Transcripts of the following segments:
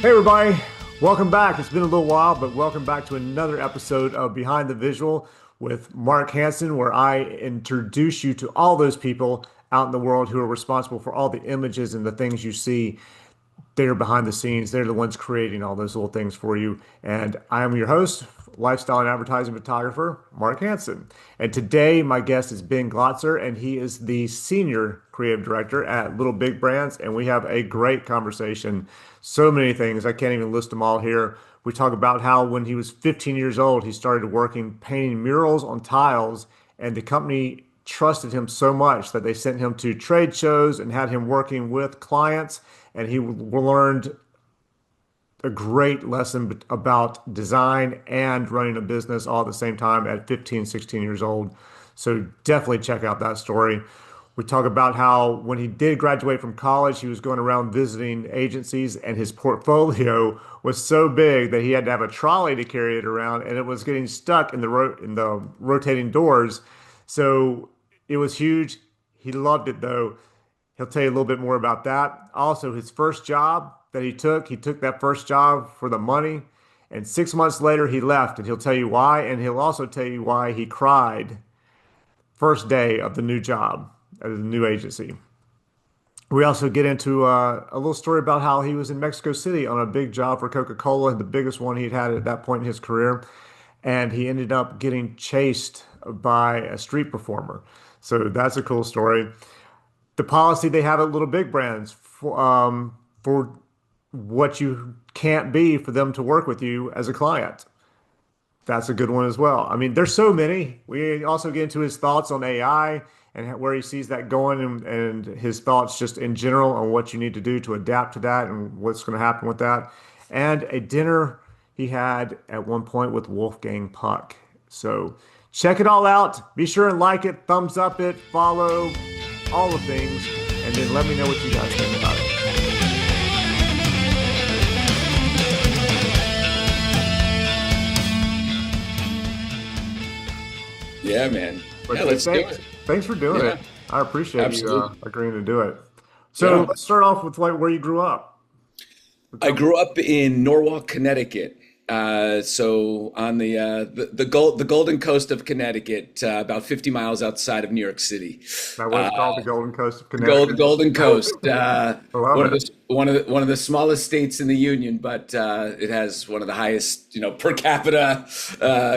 Hey everybody, welcome back. It's been a little while, but welcome back to another episode of Behind the Visual with Mark Hansen, where I introduce you to all those people out in the world who are responsible for all the images and the things you see. They're behind the scenes. They're the ones creating all those little things for you. And I am your host, lifestyle and advertising photographer, Mark Hansen. And today my guest is Ben Glotzer, and he is the senior creative director at Little Big Brands. And we have a great conversation. So many things. I can't even list them all here. We talk about how when he was 15 years old, he started working painting murals on tiles, and the company trusted him so much that they sent him to trade shows and had him working with clients, and he learned a great lesson about design and running a business all at the same time at 15, 16 years old. So definitely check out that story. We talk about how when he did graduate from college, he was going around visiting agencies, and his portfolio was so big that he had to have a trolley to carry it around, and it was getting stuck in the rotating doors. So it was huge. He loved it though. He'll tell you a little bit more about that. Also, his first job that he took that first job for the money, and 6 months later he left, and he'll tell you why, and he'll also tell you why he cried first day of the new job at the new agency. We also get into a little story about how he was in Mexico City on a big job for Coca-Cola, the biggest one he'd had at that point in his career, and he ended up getting chased by a street performer. So that's a cool story. The policy they have at Little Big Brands for what you can't be for them to work with you as a client. That's a good one as well. I mean, there's so many. We also get into his thoughts on AI and where he sees that going, and his thoughts just in general on what you need to do to adapt to that and what's going to happen with that. And a dinner he had at one point with Wolfgang Puck. So check it all out. Be sure and like it, thumbs up it, follow, all the things, and then let me know what you guys think about it. Yeah, man. But Yeah, let's do it. thanks for doing Yeah, it. I appreciate you absolutely. agreeing to do it. So Yeah. let's start off with like where you grew up. I Tell me. grew up in Norwalk, Connecticut. So on the Golden Coast of Connecticut, about 50 miles outside of New York City. Now, what's called the Golden Coast of Connecticut? Golden Coast, I love it. one of the smallest states in the union, but it has one of the highest, per capita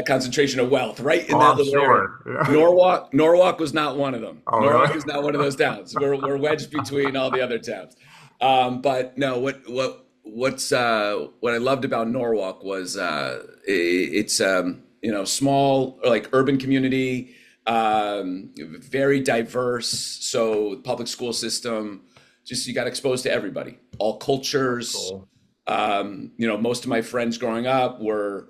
concentration of wealth, right in Oh, that I'm little area. sure. Yeah. Norwalk was not one of them. Oh, Norwalk really? is not one of those towns. We're wedged between all the other towns. But no, what I loved about Norwalk was it's small, like urban community, very diverse. So public school system, just you got exposed to everybody, all That's cultures. cool. Most of my friends growing up were,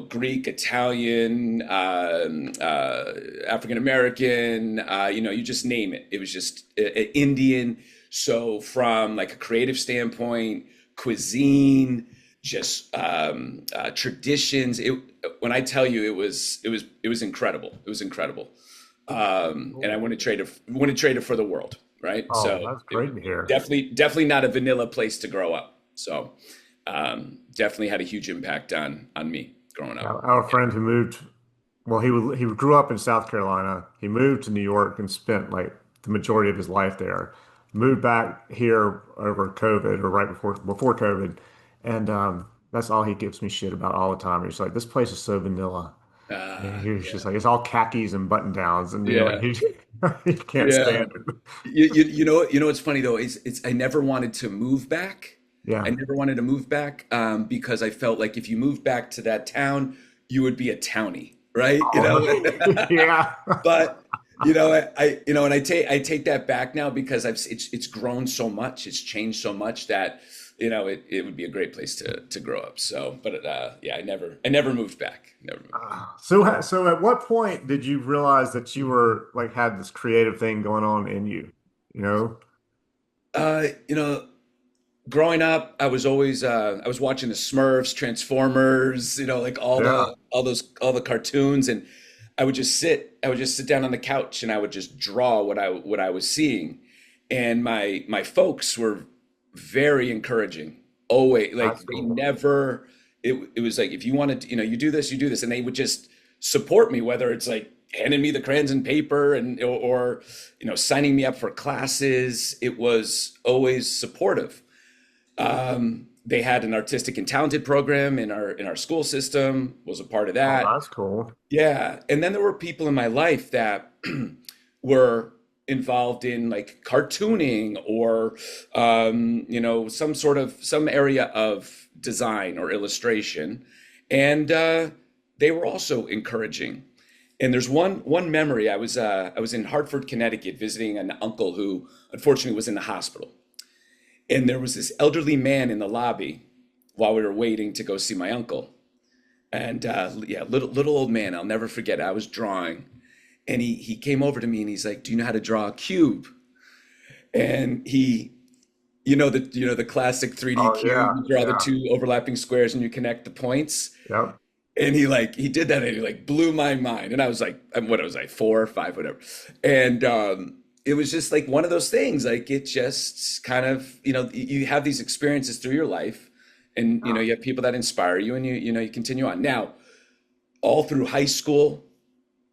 Greek, Italian, African American, you just name it. It was just Indian. So from like a creative standpoint, cuisine, just traditions. When I tell you, it was incredible. It was incredible. And I Cool. wouldn't trade it for the world, right? Oh, So that's great to hear. definitely not a vanilla place to grow up. So definitely had a huge impact on me growing up. I have a friend who moved. Well, he grew up in South Carolina. He moved to New York and spent like the majority of his life there. Moved back here over COVID or right before COVID, and that's all he gives me shit about all the time. He's like, "This place is so vanilla." And he was just Yeah, like, "It's all khakis and button downs," and like yeah, he can't yeah. stand it. You know what's funny though is it's I never wanted to move back. I Yeah. never wanted to move back because I felt like if you moved back to that town, you would be a townie, right? Oh, really? Yeah. But and I take that back now because it's grown so much, it's changed so much that it would be a great place to grow up. So, but yeah, I never moved back. Never moved back. So at what point did you realize that you were like had this creative thing going on in you? You know? Uh, you know, Growing up, I was watching the Smurfs, Transformers, like Yeah. all the cartoons, and I would just sit down on the couch and I would just draw what I was seeing. And my folks were very encouraging always That's like they cool. never. It was like if you wanted to, you do this, and they would just support me, whether it's like handing me the crayons and paper and or signing me up for classes. It was always supportive. They had an artistic and talented program in our school system. Was a part of Oh, that. that's cool. Yeah, and then there were people in my life that were involved in like cartooning or some area of design or illustration, and they were also encouraging. And there's one memory. I was in Hartford, Connecticut, visiting an uncle who unfortunately was in the hospital, and there was this elderly man in the lobby while we were waiting to go see my uncle. And yeah, little old man, I'll never forget. I was drawing, and he came over to me and he's like, "Do you know how to draw a cube?" And the classic 3D Oh cube. yeah, You draw the yeah, two overlapping squares and you connect the points. yep. And he did that and he like blew my mind. And I was like, what was I, 4 or 5, whatever. And it was just like one of those things. Like it just kind of you have these experiences through your life, and Yeah. you have people that inspire you, and you continue on. Now, all through high school,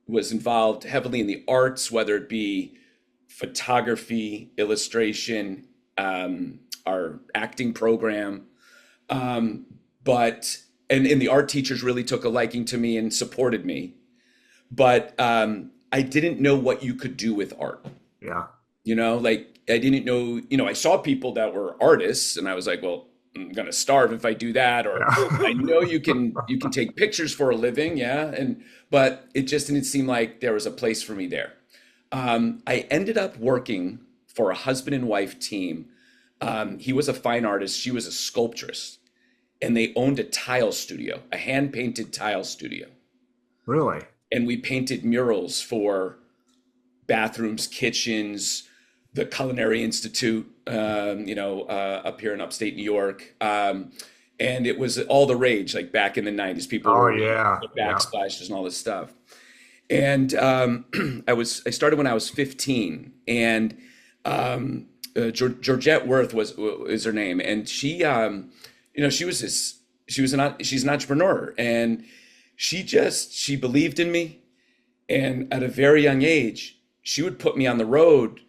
was involved heavily in the arts, whether it be photography, illustration, our acting program. But and the art teachers really took a liking to me and supported me. But I didn't know what you could do with art. Yeah. Like I didn't know, I saw people that were artists and I was like, well, I'm gonna starve if I do that. Or I Yeah. know you can take pictures for a living, yeah. But it just didn't seem like there was a place for me there. I ended up working for a husband and wife team. He was a fine artist, she was a sculptress, and they owned a tile studio, a hand painted tile studio. Really? And we painted murals for bathrooms, kitchens, the Culinary Institute, up here in upstate New York. And it was all the rage, like back in the 90s. People Oh were yeah, the yeah. backsplashes and all this stuff. And I started when I was 15, and Georgette Worth is her name, and she's an entrepreneur, and she believed in me, and at a very young age, she would put me on the road,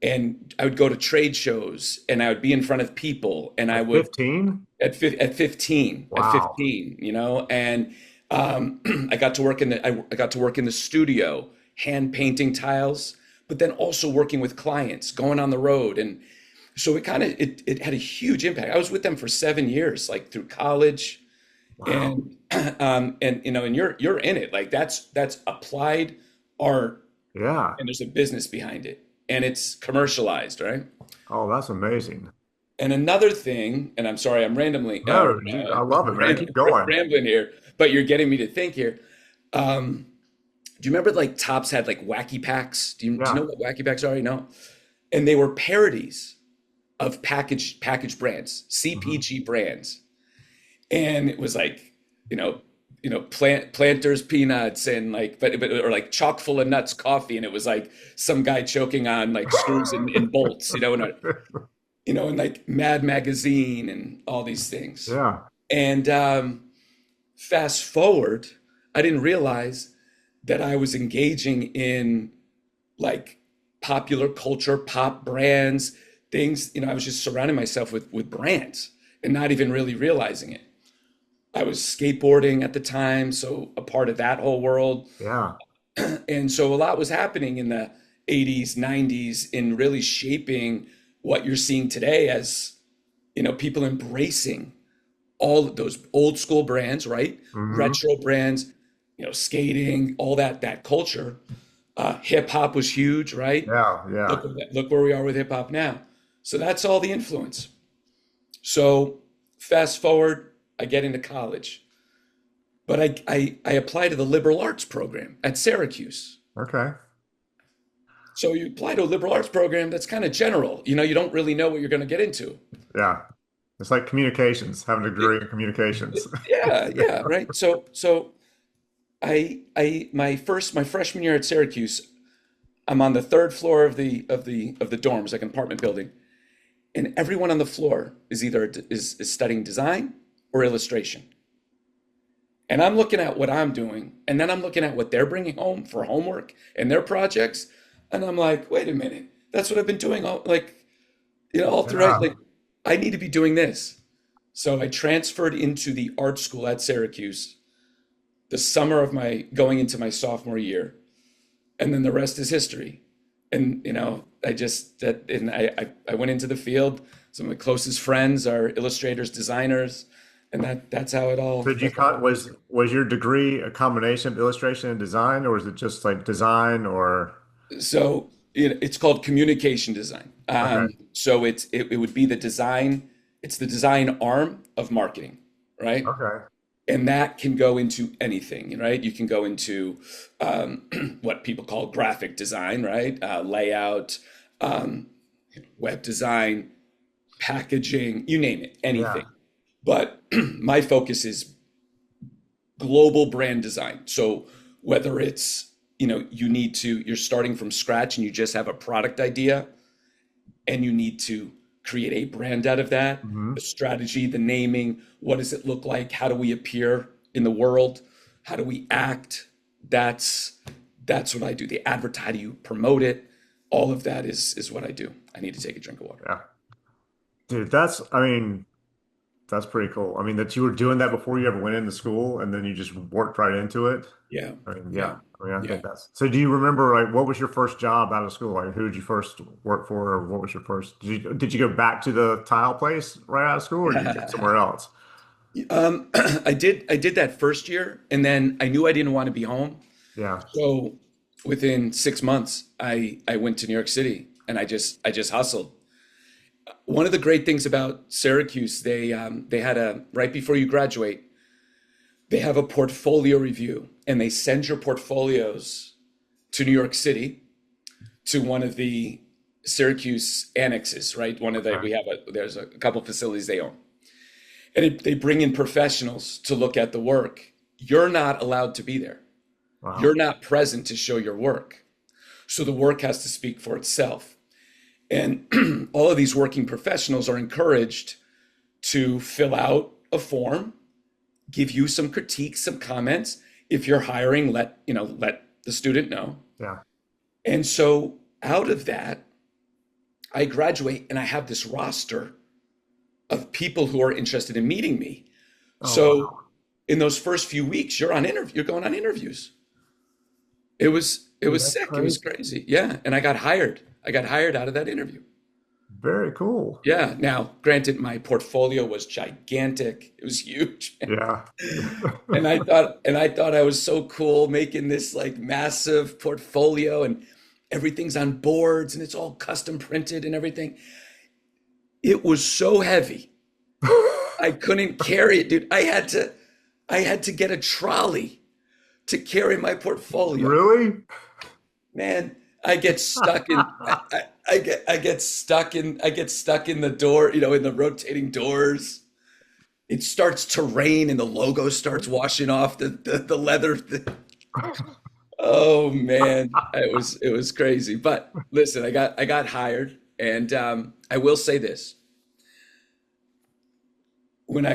and I would go to trade shows, and I would be in front of people, and I At would 15? at 15, Wow. and I got to work I got to work in the studio, hand painting tiles, but then also working with clients, going on the road, and so it had a huge impact. I was with them for 7 years, like through college, Wow. and and you're in it, like that's applied art, Yeah. and there's a business behind it, and it's commercialized, right? Oh, that's amazing. And another thing, and I'm sorry, I'm randomly No, dude, I love it, man. Keep going. rambling here, but you're getting me to think here. Um, do you remember like Tops had like wacky packs? Do you Yeah. know what wacky packs are? You know, and they were parodies of packaged brands, Hmm. CPG brands, and it was like, you know, Planters peanuts and like, but or like chock full of nuts coffee, and it was like some guy choking on like screws and bolts, and like Mad Magazine and all these things. Yeah. And fast forward, I didn't realize that I was engaging in like popular culture, pop brands, things. I was just surrounding myself with brands and not even really realizing it. I was skateboarding at the time, so a part of that whole world. Yeah. And so a lot was happening in the 80s, 90s in really shaping what you're seeing today as, people embracing all of those old school brands, right? Hmm. Retro brands, skating, all that culture. Hip hop was huge, right? Yeah. Yeah. Look where we are with hip hop now. So that's all the influence. So fast forward, I get into college, but I apply to the liberal arts program at Syracuse. Okay. So you apply to a liberal arts program that's kind of general. You don't really know what you're going to get into. Yeah. It's like communications, having a degree in communications. Yeah, yeah, right. So my freshman year at Syracuse, I'm on the third floor of the dorms, like an apartment building, and everyone on the floor is either is studying design or illustration. And I'm looking at what I'm doing, and then I'm looking at what they're bringing home for homework and their projects, and I'm like, wait a minute, that's what I've been doing all like, all throughout. Yeah. Like, I need to be doing this. So I transferred into the art school at Syracuse the summer of my going into my sophomore year, and then the rest is history. And I just that and I went into the field. Some of my closest friends are illustrators, designers, and that's how it all. So did you was your degree a combination of illustration and design, or was it just like design or So it's called communication design. okay. So it would be the design. It's the design arm of marketing, right? Okay. And that can go into anything, right? You can go into what people call graphic design, right? Layout, um, web design, packaging, you name it, Yeah. anything. But my focus is global brand design. So whether it's, you're starting from scratch and you just have a product idea and you need to create a brand out of that, Hmm. the strategy, the naming, what does it look like? How do we appear in the world? How do we act? That's what I do. The advertise, how do you promote it? All of that is what I do. I need to take a drink of water. Yeah. Dude, I mean, that's pretty cool. I mean, that you were doing that before you ever went into school and then you just worked right into it. Yeah, I mean, yeah, yeah. I mean, I yeah. think that's so. Do you remember like what was your first job out of school? Like, who did you first work for, or what was your first? Did you go back to the tile place right out of school, or did you go somewhere else? I did that first year, and then I knew I didn't want to be home. Yeah. So within 6 months, I went to New York City, and I just hustled. One of the great things about Syracuse, they had a right before you graduate, they have a portfolio review, and they send your portfolios to New York City to one of the Syracuse annexes, right? One of the Okay. we have there's a couple facilities they own, and they bring in professionals to look at the work. You're not allowed to be there. You're Wow. not present to show your work. So the work has to speak for itself. And all of these working professionals are encouraged to fill out a form, give you some critiques, some comments. If you're hiring, let the student know. Yeah. And so out of that, I graduate and I have this roster of people who are interested in meeting me. Oh So wow. in those first few weeks, you're going on interviews. It Dude, was that's sick. It was crazy. crazy. Yeah, and I got hired. I got hired out of that interview. Very cool. Yeah. Now, granted, my portfolio was gigantic. It was huge. Yeah. And I thought I was so cool making this like massive portfolio, and everything's on boards and it's all custom printed and everything. It was so heavy. I couldn't carry it, dude. I had to get a trolley to carry my portfolio. Really? Man, I get stuck in I get stuck in the door, in the rotating doors. It starts to rain and the logo starts washing off the leather. Oh man, it was crazy. But listen, I got hired, and I will say this: when I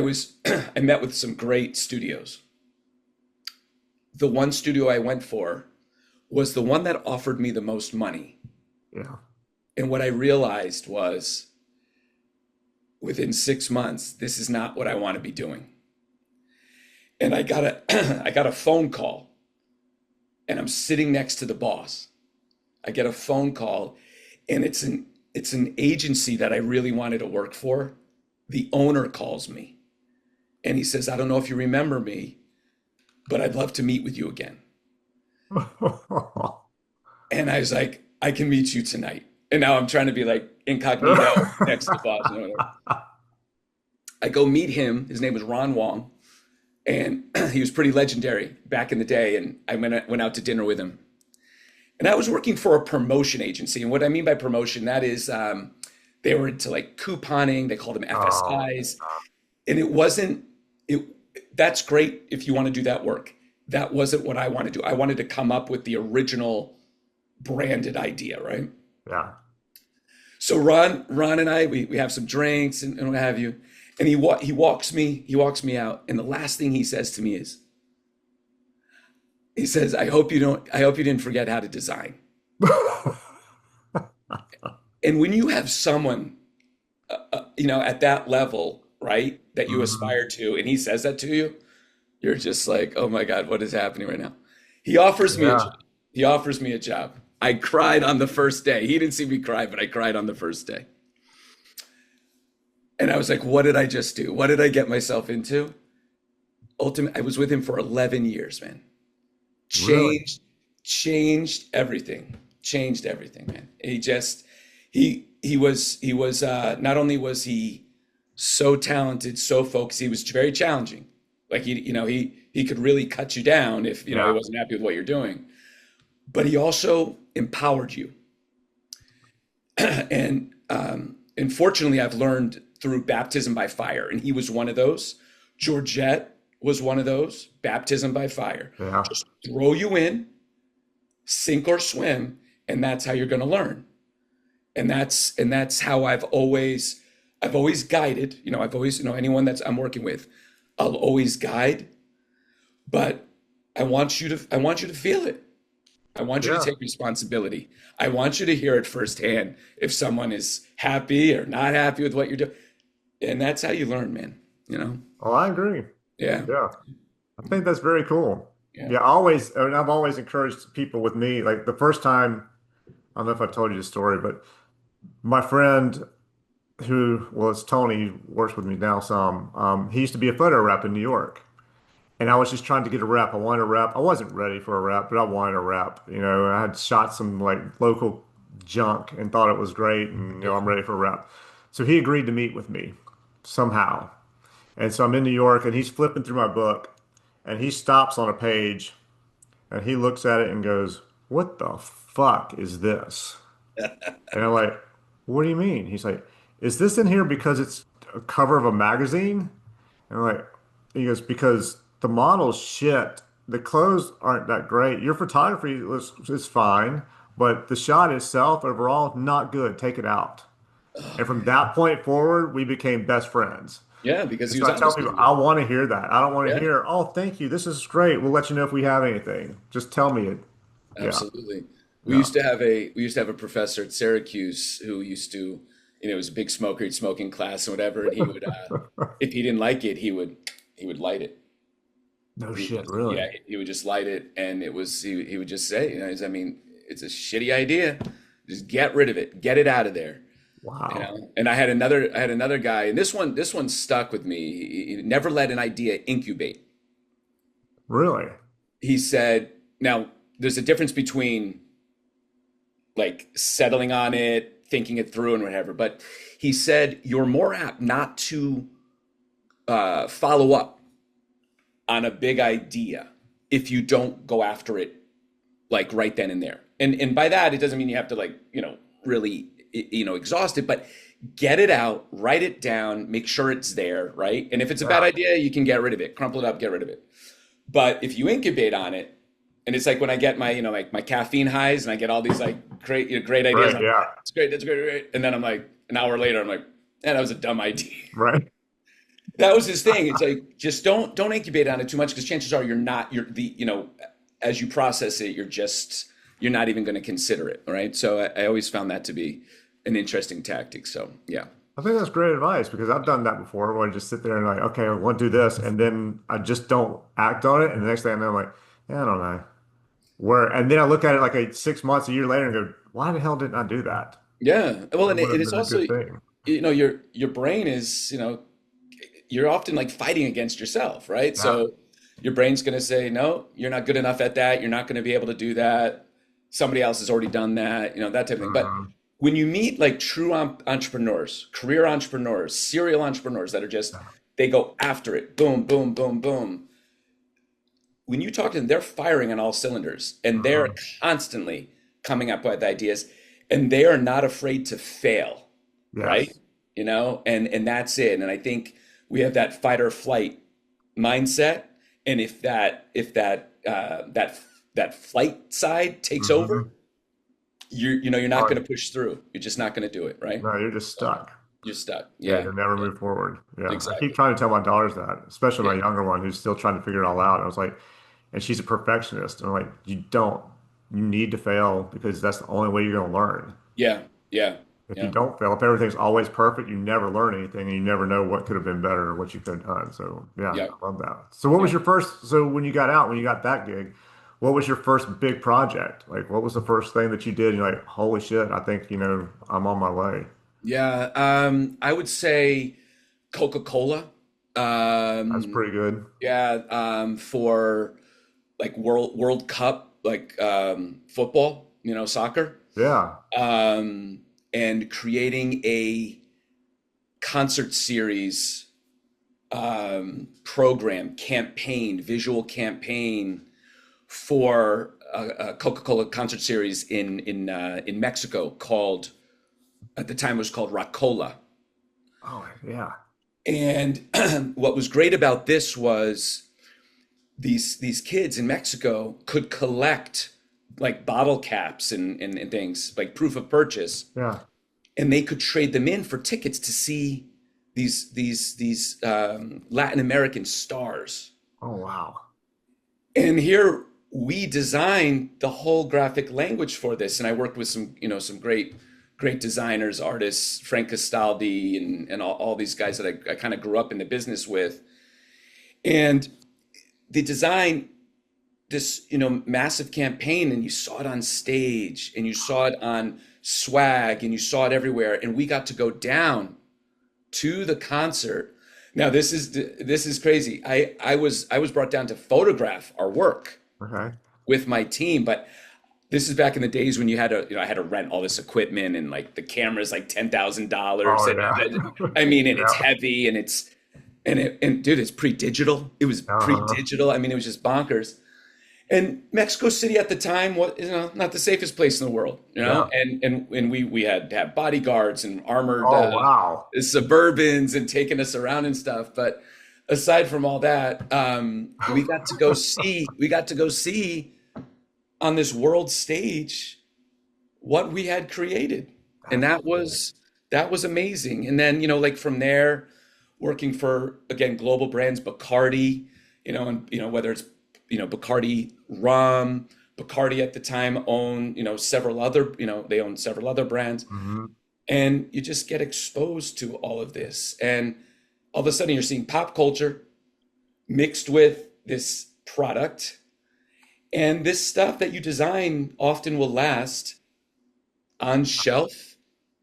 met with some great studios. The one studio I went for was the one that offered me the most money. Yeah. And what I realized was within 6 months, this is not what I want to be doing. And I got a I got a phone call, and I'm sitting next to the boss. I get a phone call, and it's an agency that I really wanted to work for. The owner calls me, and he says, "I don't know if you remember me, but I'd love to meet with you again." And I was like, "I can meet you tonight." And now I'm trying to be like incognito next to the boss. I go meet him. His name was Ron Wong, and he was pretty legendary back in the day. And I went out to dinner with him. And I was working for a promotion agency. And what I mean by promotion, that is they were into like couponing. They called them Oh, FSIs. And it wasn't, it, that's great if you want to do that work. That wasn't what I wanted to do. I wanted to come up with the original branded idea, right? yeah. So Ron and I, we have some drinks and what have you. And he walks me out. And the last thing he says to me is, he says, I hope you didn't forget how to design. And when you have someone, at that level, right, that you Mhm. aspire to, and he says that to you, you're just like, oh my God, what is happening right now? He offers me a job. Yeah. He offers me a job. I cried on the first day. He didn't see me cry, but I cried on the first day. And I was like, what did I just do? What did I get myself into? Ultimately, I was with him for 11 years, man. Really? Changed, changed everything. Changed everything, man. He was not only was he so talented, so focused, he was very challenging. Like he could really cut you down if, he Yeah. wasn't happy with what you're doing. But he also empowered you. And fortunately, I've learned through baptism by fire, and he was one of those. Georgette was one of those, baptism by fire. Yeah. Just throw you in, sink or swim, and that's how you're going to learn. And that's how I've always guided. I've always, anyone that's I'm working with, I'll always guide, but I want you to feel it. I want you to Yeah. take responsibility. I want you to hear it firsthand if someone is happy or not happy with what you're doing. And that's how you learn, man. You know? Oh, I agree. Yeah. Yeah. I think that's very cool. Yeah. Yeah, I've always encouraged people with me, like the first time, I don't know if I told you the story, but my friend who was Tony, who works with me now some, he used to be a photo rep in New York. And I was just trying to get a rep. I wanted a rep. I wasn't ready for a rep, but I wanted a rep. I had shot some like local junk and thought it was great, and I'm ready for a rep. So he agreed to meet with me somehow. And so I'm in New York, and he's flipping through my book, and he stops on a page, and he looks at it and goes, "What the fuck is this?" And I'm like, "What do you mean?" He's like, "Is this in here because it's a cover of a magazine?" And I'm like, he goes, because the model's shit. The clothes aren't that great. Your photography is fine, but the shot itself overall, not good. Take it out. Oh And from man. that point forward, we became best friends. Yeah, because And he so was I tell honest with people, you. I want to hear that. I don't want to Yeah, hear, oh, thank you. This is great. We'll let you know if we have anything. Just tell me it. Yeah. absolutely. Yeah. We used to have a professor at Syracuse who used to, was a big smoker. He'd smoke in class and whatever, and he would, if he didn't like it, he would light it. No He shit, just, really. yeah, he would just light it, and he would just say, I mean, it's a shitty idea. Just get rid of it. Get it out of there. Wow. And I had another guy, and this one stuck with me. He never let an idea incubate. Really? He said, now there's a difference between like settling on it, thinking it through, and whatever. But he said you're more apt not to follow up on a big idea if you don't go after it like right then and there. And by that, it doesn't mean you have to like, really, exhaust it, but get it out, write it down, make sure it's there, right? And if it's a bad Yeah. idea, you can get rid of it, crumple it up, get rid of it. But if you incubate on it, and it's like when I get my, my caffeine highs and I get all these like great, great ideas, Right. and I'm like, Yeah. it's great, that's great, great. And then I'm like, an hour later, I'm like, that was a dumb idea. Right. That was his thing. It's like just don't incubate on it too much because chances are as you process it, you're not even going to consider it. All right. So I always found that to be an interesting tactic. So yeah. I think that's great advice because I've done that before where I just sit there and like, okay, I want to do this, and then I just don't act on it. And the next thing I know, I'm like, yeah, I don't know. And then I look at it like 6 months, a year later and go, why the hell didn't I do that? Yeah. Well, That and would have it's been a also, good thing. your brain is, you're often like fighting against yourself, right? Yeah. So your brain's going to say, no, you're not good enough at that. You're not going to be able to do that. Somebody else has already done that, that type of thing. But Mhm. when you meet like true entrepreneurs, career entrepreneurs, serial entrepreneurs that are just, they go after it, boom, boom, boom, boom. When you talk to them, they're firing on all cylinders and they're Mhm. constantly coming up with ideas and they are not afraid to fail, right? Yes. And that's it. And I think we have that fight or flight mindset. And if that flight side takes over, Hmm. you're not Oh, going to push through. You're just not going to do it, right? no, you're just stuck. You're stuck. Yeah, Yeah, you'll never yeah, move forward. Yeah. I keep exactly. trying to tell my daughters that, especially my Yeah, younger one who's still trying to figure it all out. I was like, and she's a perfectionist. And I'm like, you don't. You need to fail because that's the only way you're going to learn. yeah, yeah, If you yeah, don't fail, if everything's always perfect, you never learn anything and you never know what could have been better or what you could have done. So yeah, yeah, I love that. So what was yeah. your first, so when you got out, when you got that gig, what was your first big project? Like what was the first thing that you did? And you're like, holy shit, I think, I'm on my way. Yeah, I would say Coca-Cola. That's Um, pretty good. yeah, for like World Cup, like football, soccer, Yeah. um, and creating a concert series program, campaign, visual campaign for a Coca-Cola concert series in Mexico called at the time it was called Rockola. Oh, yeah. And what was great about this was these kids in Mexico could collect like bottle caps and things like proof of purchase, Yeah. and they could trade them in for tickets to see these Latin American stars. Oh, wow. And here we designed the whole graphic language for this, and I worked with some great designers, artists, Frank Castaldi, and all these guys that I kind of grew up in the business with. And they designed this massive campaign, and you saw it on stage, and you saw it on swag, and you saw it everywhere. And we got to go down to the concert. Now this is crazy. I was brought down to photograph our work Okay. with my team, but this is back in the days when you had to, I had to rent all this equipment, and like the camera's like $10,000, Oh, and yeah. I mean, and it's Yeah. heavy, and and dude, it's pre-digital. It was Uh-huh. pre-digital. I mean, it was just bonkers. And Mexico City at the time was, not the safest place in the world, Yeah. and we had to have bodyguards and armored Oh, wow. Suburbans and taking us around and stuff. But aside from all that, we got to go see on this world stage what we had created, and That's cool. that was amazing. And then like from there, working for again global brands, Bacardi, and whether it's Bacardi rum. Bacardi at the time owned, several other, they own several other brands. Hmm. And you just get exposed to all of this. And all of a sudden you're seeing pop culture mixed with this product. And this stuff that you design often will last on shelf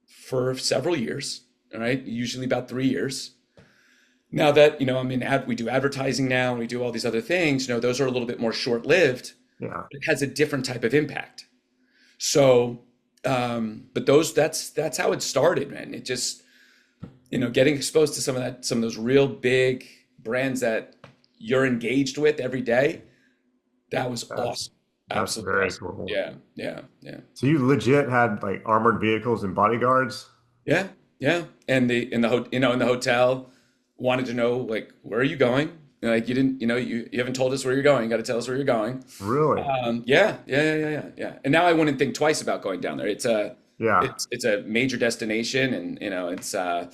for several years, all right? Usually about 3 years. Now that, we do advertising now and we do all these other things, those are a little bit more short-lived. Yeah. It has a different type of impact. So, but that's how it started, man. It just, getting exposed to some of those real big brands that you're engaged with every day, that was That's awesome. that's Absolutely very awesome. cool. Yeah, yeah, yeah. So you legit had like armored vehicles and bodyguards? Yeah, yeah. And in the hotel wanted to know like where are you going? Like you didn't, you haven't told us where you're going. You got to tell us where you're going. Really? Yeah, yeah, yeah, yeah, yeah, yeah. And now I wouldn't think twice about going down there. Yeah. It's a major destination, and it's one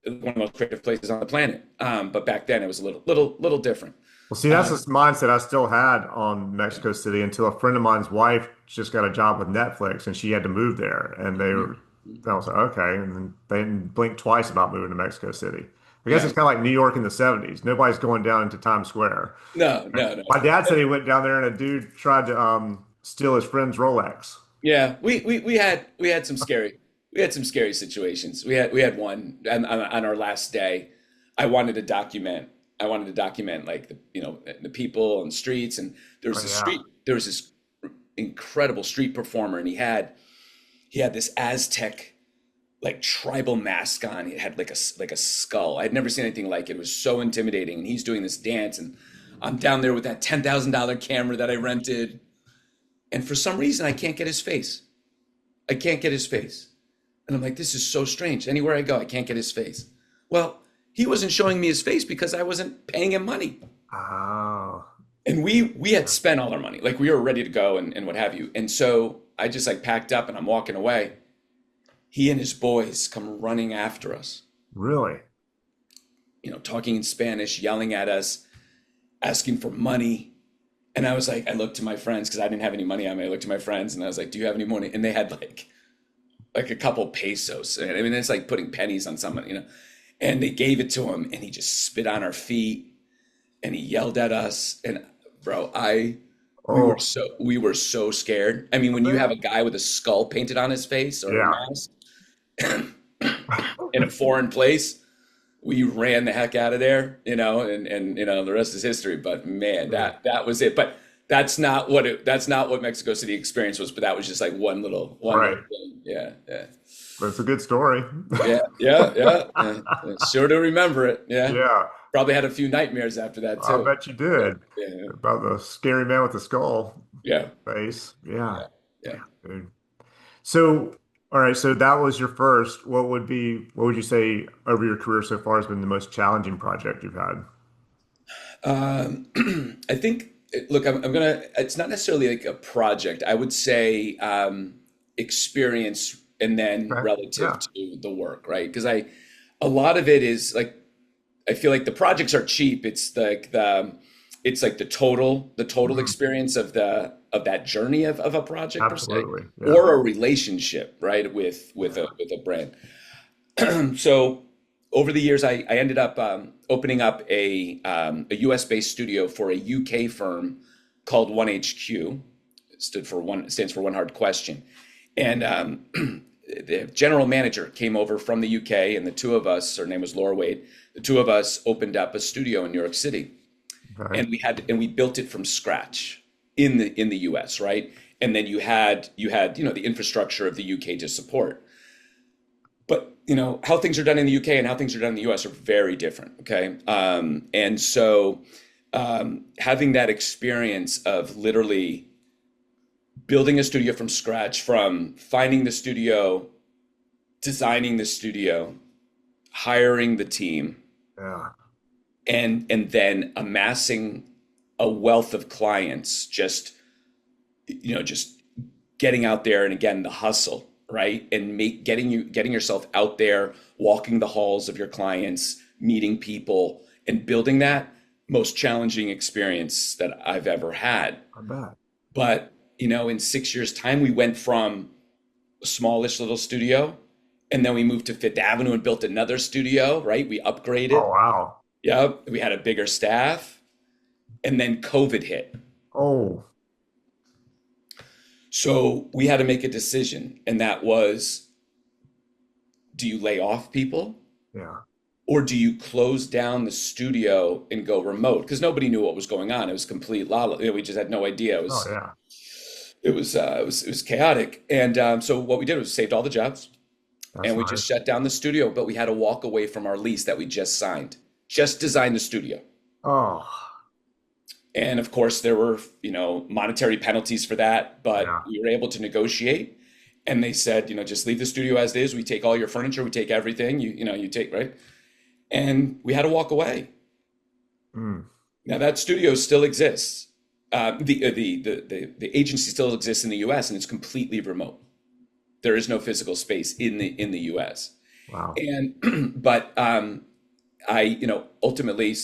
of the most creative places on the planet. But back then it was a little different. Well, see, that's Uh, this mindset I still had on yeah. Mexico City until a friend of mine's wife just got a job with Netflix and she had to move there. And Mm, I was like, okay. And then they didn't blink twice about moving to Mexico City. I guess yeah. it's kind of like New York in the 70s. Nobody's going down into Times Square. No, no, no. My dad said he went down there and a dude tried to steal his friend's Rolex. Yeah, we had some scary situations. We had one on our last day. I wanted to document like the people and streets, and Oh, yeah. there was this incredible street performer, and he had this Aztec like tribal mask on. It had like a skull. I'd never seen anything like it. It was so intimidating, and he's doing this dance, and I'm down there with that $10,000 camera that I rented, and for some reason I can't get his face. I can't get his face. And I'm like, this is so strange. Anywhere I go, I can't get his face. Well, he wasn't showing me his face because I wasn't paying him money. Oh, And we had spent all our money. Like we were ready to go and what have you. And so I just like packed up and I'm walking away. He and his boys come running after us, Really? talking in Spanish, yelling at us, asking for money. And I was like, I looked to my friends because I didn't have any money on me. I looked to my friends and I was like, do you have any money? And they had like a couple pesos. And I mean, it's like putting pennies on someone. And they gave it to him and he just spit on our feet and he yelled at us. And bro, Oh, we were so scared. I mean, when you have man. a guy with a skull painted on his face or a Yeah. mask in a foreign place, we ran the heck out of there, and the rest is history. But man, Yeah. that was it. But that's not what Mexico City experience was. But that was just like one little Right. thing. Yeah, yeah, That's a good story. yeah, yeah, yeah. Sure to remember it. Yeah, Yeah. probably had a few nightmares after that I too. bet you Yeah, did. yeah, About the scary man with the skull yeah, face. Yeah. yeah, yeah. Dude. So, all right. So that was your first. What would you say over your career so far has been the most challenging project you've had? I think, look, I'm gonna, it's not necessarily like a project. I would say experience and then Okay. relative Yeah. to the work, right? Because a lot of it is like, I feel like the projects are cheap. It's like the total Mhm. experience of that journey of a project per se, Absolutely. Yeah. or a relationship, right? With a brand. So over the years, I ended up opening up a US based studio for a UK firm called 1HQ. Stands for One Hard Question. And the general manager came over from the UK, and the two of us, her name was Laura Wade, the two of us opened up a studio in New York City, Okay. and we built it from scratch in the US, right? And then you had the infrastructure of the UK to support. But how things are done in the UK and how things are done in the US are very different. Okay, and so having that experience of literally building a studio from scratch, from finding the studio, designing the studio, hiring the team, Yeah. and then amassing a wealth of clients, just getting out there, and again the hustle, right? And getting yourself out there, walking the halls of your clients, meeting people, and building that most challenging experience that I've ever had. I bet. But in 6 years time, we went from a smallish little studio, and then we moved to Fifth Avenue and built another studio, right? We Oh, upgraded. wow. Yep, we had a bigger staff, and then COVID hit. Oh, So we had to make a decision, and that was, do you lay off people, yeah. or do you close down the studio and go remote? Because nobody knew what was going on. It was complete lala. We just had no idea. It Oh, was yeah. it was it was chaotic. And so what we did was saved all the jobs, That's and we just nice. shut down the studio. But we had to walk away from our lease that we just signed, just designed the studio. Oh, And of course, there were, monetary penalties for that, but yeah. we were able to negotiate. And they said, just leave the studio as it is. We take all your furniture, we take everything. You take, right. And we had to walk away. Mm. Now that studio still exists. The agency still exists in the U.S. and it's completely remote. There is no physical space in the U.S. Wow. And but I, ultimately,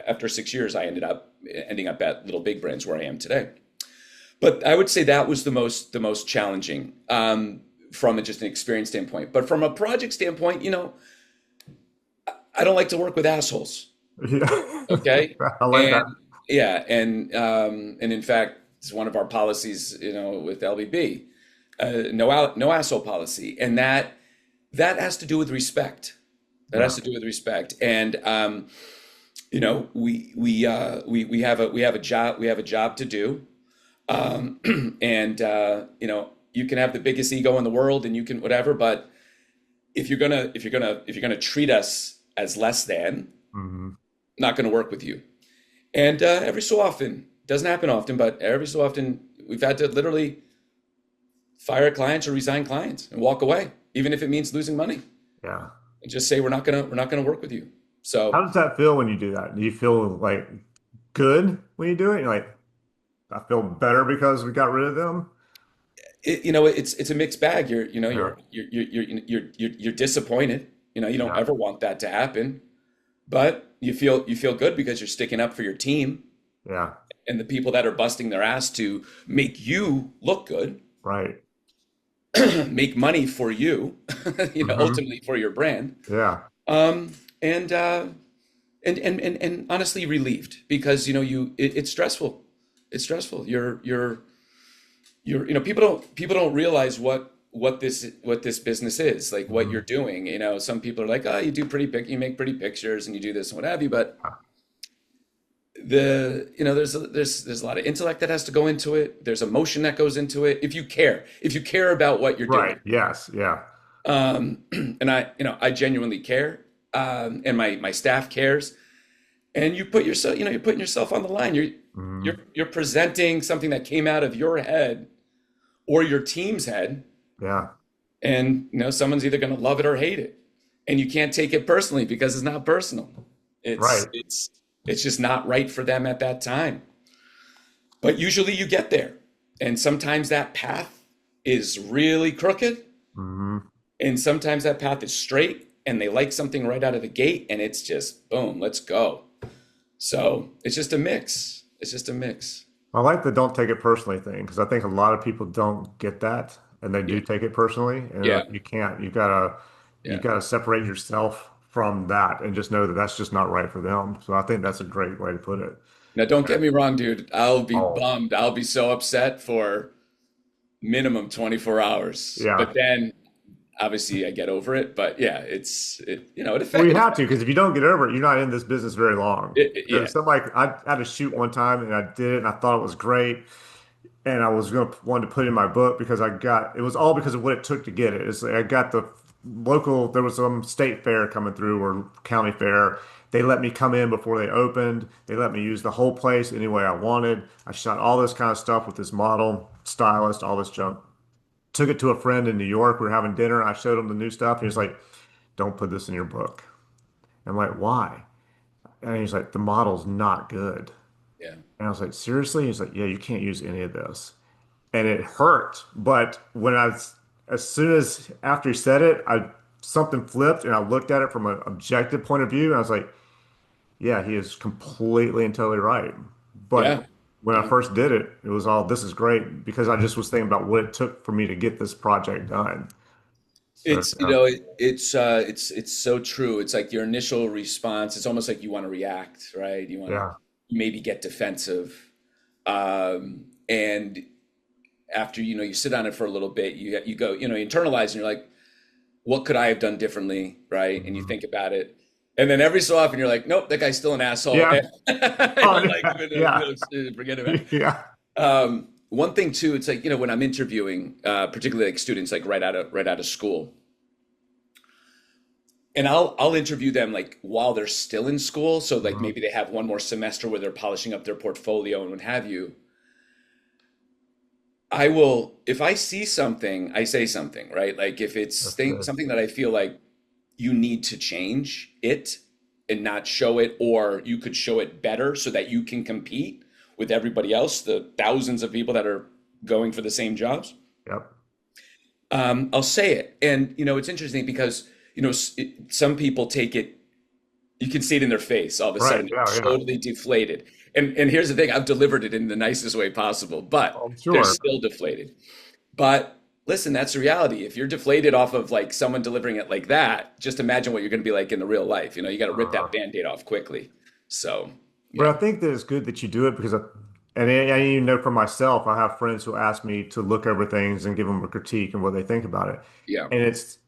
after 6 years, I ending up at Little Big Brands where I am today. But I would say that was the most challenging, from just an experience standpoint. But from a project standpoint, I don't like to work with assholes. Yeah. Okay, I like and that. yeah, and in fact, it's one of our policies, with LBB, no asshole policy, and that has to do with respect. That has Yeah. to do with respect, and we have a job to do, and you can have the biggest ego in the world, and you can whatever, but if you're gonna treat us as less than, Hmm. not gonna work with you. And every so often, doesn't happen often, but every so often, we've had to literally fire clients or resign clients and walk away, even if it means losing money, Yeah. and just say we're not gonna work with you. How So does that feel when you do that? Do you feel like good when you do it? You're like, I feel better because we got rid of them? it's a mixed bag. Yeah. You're disappointed. You don't Yeah. ever want that to happen, but you feel good because you're sticking up for your team Yeah. and the people that are busting their ass to make you look good, Right. make money for you, Hmm. ultimately for your brand. Yeah. Um, and and honestly relieved because it's stressful. It's stressful. People don't realize what this business is, like what Hmm. you're doing. Some people are like, oh, you make pretty pictures and you do this and what have you, but there's a lot of intellect that has to go into it. There's emotion that goes into it. If you care about what you're doing. Right. Yes. Yeah. And I genuinely care, and my staff cares. And you're putting yourself on the line. You're Hmm. you're you're presenting something that came out of your head or your team's head, Yeah. and someone's either going to love it or hate it, and you can't take it personally because it's not personal. It's Right. it's it's just not right for them at that time. But usually you get there, and sometimes that path is really crooked, Hmm. and sometimes that path is straight, and they like something right out of the gate, and it's just boom, let's go. So it's just a mix. It's just a mix. I like the don't take it personally thing because I think a lot of people don't get that and they Yeah, do take it personally. And yeah, you can't. You gotta separate yourself from that and just know that that's just not right for them. So I think that's a great way to put it. Now, don't get me wrong, dude. I'll be Oh, bummed. I'll be so upset for minimum 24 hours. yeah. But then obviously I get over it. But yeah, it Well, you it have to because affects if you don't get over it, you're not in this business very long. yeah. There's something like I had a shoot one time and I did it and I thought it was great. And I was going to wanted to put it in my book because it was all because of what it took to get it. It's like I got the local, there was some state fair coming through or county fair. They let me come in before they opened. They let me use the whole place any way I wanted. I shot all this kind of stuff with this model, stylist, all this junk. Took it to a friend in New York. We were having dinner. I showed him the new stuff. He was like, "Don't put this in your book." I'm like, "Why?" And he's like, "The model's not good." Yeah. And I was like, "Seriously?" He's like, "Yeah, you can't use any of this." And it hurt. But as soon as after he said it, I something flipped and I looked at it from an objective point of view, and I was like, yeah, he is completely and totally right. But Yeah. when I Yeah. first did it, it was all this is great because I just was thinking about what it took for me to get this project done. So It's, yeah, it's so true. It's like your initial response, it's almost like you want to react, right? You want to yeah, maybe get defensive. And after, you sit on it for a little bit, you go, you internalize and you're like, what could I have done differently, right? And you mhm. think about it, and then every so often you're like, nope, that guy's still an asshole, Yeah, and oh you're like, yeah, yeah, forget about it. yeah, One thing too, it's like when I'm interviewing, particularly like students, like right out of school, and I'll interview them like while they're still in school, so like mhm, maybe they have one more semester where they're polishing up their portfolio and what have you. I will, if I see something, I say something, right? Like if it's that's good. something that I feel like you need to change it and not show it, or you could show it better so that you can compete with everybody else, the thousands of people that are going for the same jobs. Yep, I'll say it. And, it's interesting because, some people take it, you can see it in their face all of a right, sudden, yeah, they're yeah. totally deflated. And here's the thing, I've delivered it in the nicest way possible, but I'm they're sure. still deflated. But listen, that's the reality. If you're deflated off of like someone delivering it like that, just imagine what you're going to be like in the real life. You got to rip that Uh, band-aid off quickly. So, But I yeah. think that it's good that you do it because, and I even know for myself, I have friends who ask me to look over things and give them a critique and what they think about it. Yeah. And it's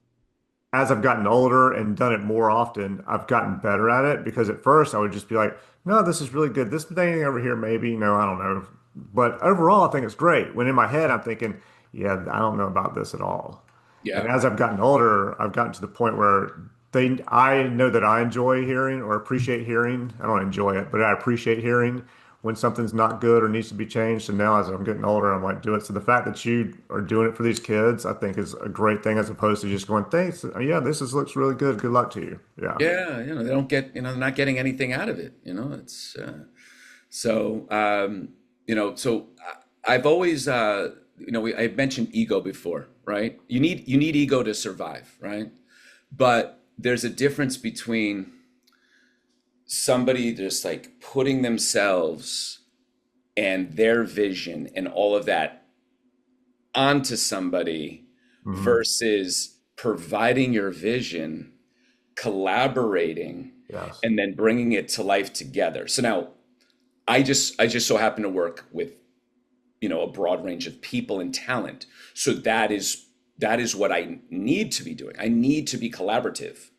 as I've gotten older and done it more often, I've gotten better at it because at first I would just be like, no, this is really good. This thing over here, maybe, no, I don't know. But overall, I think it's great. When in my head, I'm thinking, yeah, I don't know about this at all. And Yeah. as I've gotten older, I've gotten to the point where I know that I enjoy hearing or appreciate hearing. I don't enjoy it, but I appreciate hearing when something's not good or needs to be changed. And now as I'm getting older, I'm like, do it. So the fact that you are doing it for these kids, I think is a great thing as opposed to just going, thanks. Yeah, looks really good. Good luck to you. Yeah. Yeah. They don't get, they're not getting anything out of it. It's so, so I've always, I mentioned ego before, right? You need ego to survive, right? But there's a difference between somebody just like putting themselves and their vision and all of that onto somebody Hmm. versus providing your vision, collaborating, Yes. and then bringing it to life together. So now I just so happen to work with, a broad range of people and talent. So that is what I need to be doing. I need to be collaborative.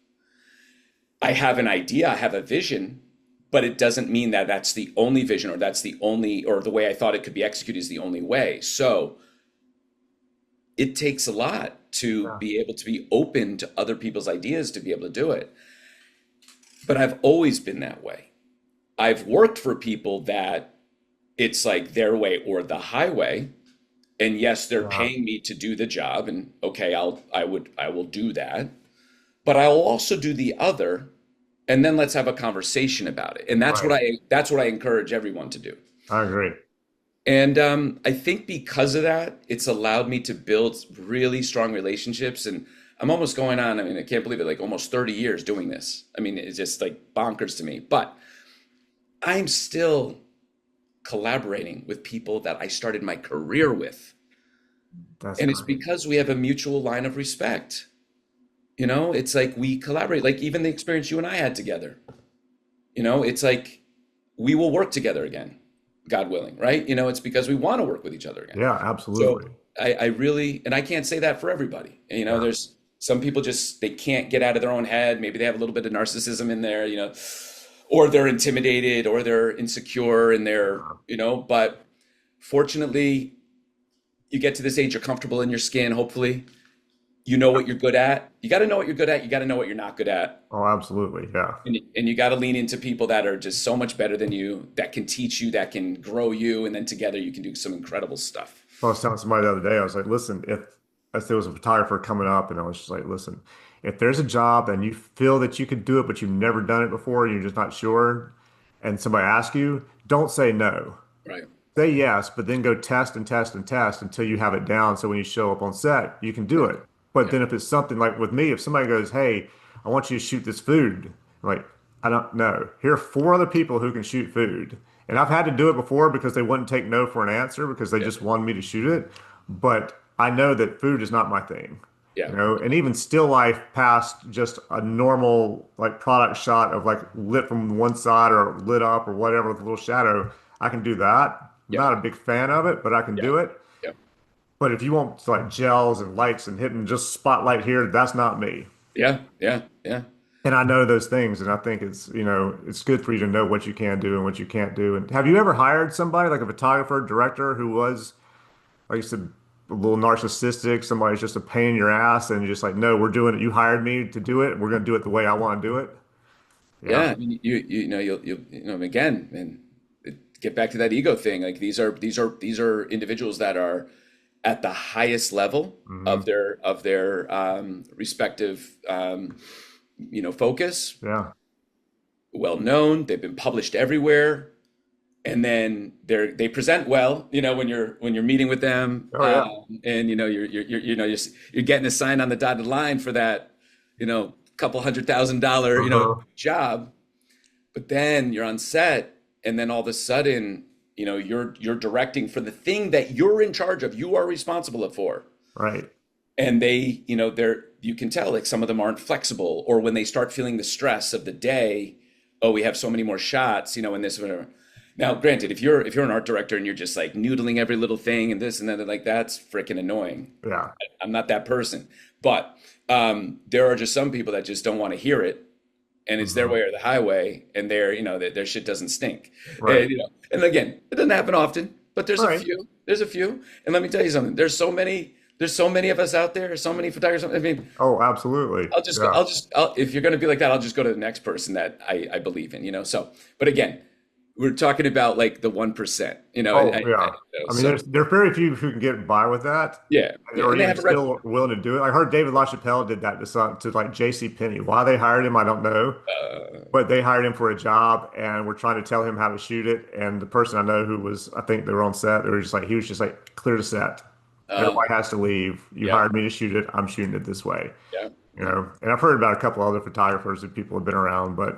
I have an idea, I have a vision, but it doesn't mean that that's the only vision or that's the only or the way I thought it could be executed is the only way. So it takes a lot to Yeah. be able to be open to other people's ideas to be able to do it. But I've always been that way. I've worked for people that it's like their way or the highway. And yes, they're Yeah. paying me to do the job, and okay, I will do that. But I'll also do the other, and then let's have a conversation about it. And that's what Right. I encourage everyone to do. I agree. And I think because of that, it's allowed me to build really strong relationships. And I'm almost going on, I mean, I can't believe it, like almost 30 years doing this. I mean, it's just like bonkers to me. But I'm still collaborating with people that I started my career with. That's And it's great. because we have a mutual line of respect. It's like we collaborate, like even the experience you and I had together. It's like we will work together again, God willing, right? It's because we want to work with each other again. Yeah, So absolutely. I really, and I can't say that for everybody. Yeah. There's some people just they can't get out of their own head. Maybe they have a little bit of narcissism in there, or they're intimidated or they're insecure and but fortunately, you get to this age, you're comfortable in your skin, hopefully. You know what you're good at. You got to know what you're good at. You got to know what you're not good at. Oh, absolutely. Yeah. And you got to lean into people that are just so much better than you, that can teach you, that can grow you, and then together you can do some incredible stuff. I was telling somebody the other day, I was like, listen, if there was a photographer coming up, and I was just like, listen, if there's a job and you feel that you could do it, but you've never done it before, and you're just not sure, and somebody asks you, don't say no. Right. Say yes, but then go test and test and test until you have it down. So when you show up on set, you can do Yeah. it. But Yeah. then if it's something like with me, if somebody goes, hey, I want you to shoot this food, I'm like, I don't know. Here are four other people who can shoot food. And I've had to do it before because they wouldn't take no for an answer because they Yeah. just wanted me to shoot it. But I know that food is not my thing. Yeah. And even still life past just a normal like product shot of like lit from one side or lit up or whatever with a little shadow, I can do that. Yeah. Not a big fan of it, but I can Yeah. do it. Yeah. But if you want like gels and lights and hitting just spotlight here, that's not me. Yeah. Yeah. Yeah. And I know those things, and I think it's good for you to know what you can do and what you can't do. And have you ever hired somebody like a photographer, director who was, like you said, a little narcissistic, somebody's just a pain in your ass, and you're just like, no, we're doing it. You hired me to do it. We're going to do it the way I want to do it. Yeah. Yeah. I mean, again, and get back to that ego thing. Like these are individuals that are at the highest level Hmm. of their respective focus, Yeah. well known. They've been published everywhere, and then they present well. When you're meeting with them, Oh yeah. and you're getting a sign on the dotted line for that, couple $100,000 Uh-huh. job. But then you're on set, and then all of a sudden, you're directing for the thing that you're in charge of, you are responsible for. Right. And you can tell like some of them aren't flexible, or when they start feeling the stress of the day, oh, we have so many more shots, and this, whatever. Now, granted, if you're an art director and you're just like noodling every little thing and this and that, like that's freaking annoying. Yeah. I'm not that person. But there are just some people that just don't want to hear it, and it's their Hmm. way or the highway, and their shit doesn't stink. Right. And again, it doesn't happen often, but there's a Right. few. There's a few. And let me tell you something. There's so many of us out there, so many photographers. I mean, Oh, absolutely. I'll just go, Yeah. if you're going to be like that, I'll just go to the next person that I believe in. So, but again, we're talking about like the 1%, Oh, yeah. I mean, so there are very few who can get by with that, yeah, yeah, or and they even have a still willing to do it. I heard David LaChapelle did that to like J.C. Penney. Why they hired him, I don't know, but they hired him for a job and were trying to tell him how to shoot it. And the person I know who was, I think they were on set, they were just like, he was just like, clear the set. Uh, Everybody has to leave. You yeah, hired me to shoot it. I'm shooting it this way. yeah, You yeah. know, and I've heard about a couple other photographers that people have been around, but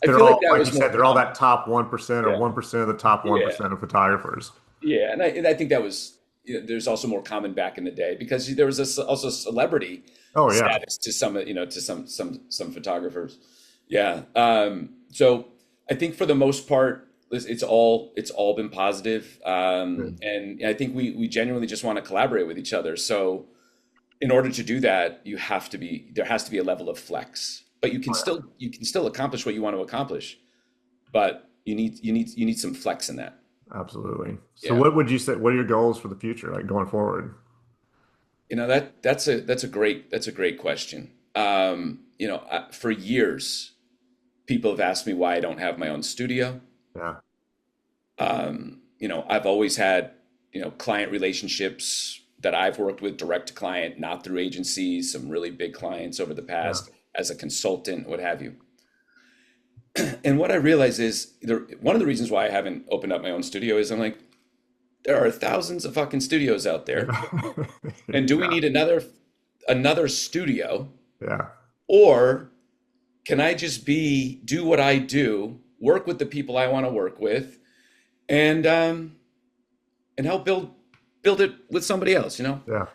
I they're feel like all, that like you was more said, they're all common. that top 1% or Yeah, 1% of the top yeah, 1% of photographers. yeah. And I think that was, there's also more common back in the day because there was also celebrity Oh yeah. status to some, to some photographers. Yeah. So I think for the most part, it's all been positive. Good. And I think we genuinely just want to collaborate with each other. So in order to do that, there has to be a level of flex, but you can still accomplish what you want to accomplish, but you need some flex in that. Absolutely. So Yeah. what would you say, what are your goals for the future, like going forward? That's a great question. For years, people have asked me why I don't have my own studio. Yeah. I've always had, client relationships that I've worked with direct to client, not through agencies, some really big clients over the Yeah. past as a consultant, what have you. And what I realize is one of the reasons why I haven't opened up my own studio is I'm like, there are thousands of fucking studios out there. And do we Yeah. need another studio? Yeah. Or can I just do what I do, work with the people I want to work with, and help build it with somebody else, Yeah.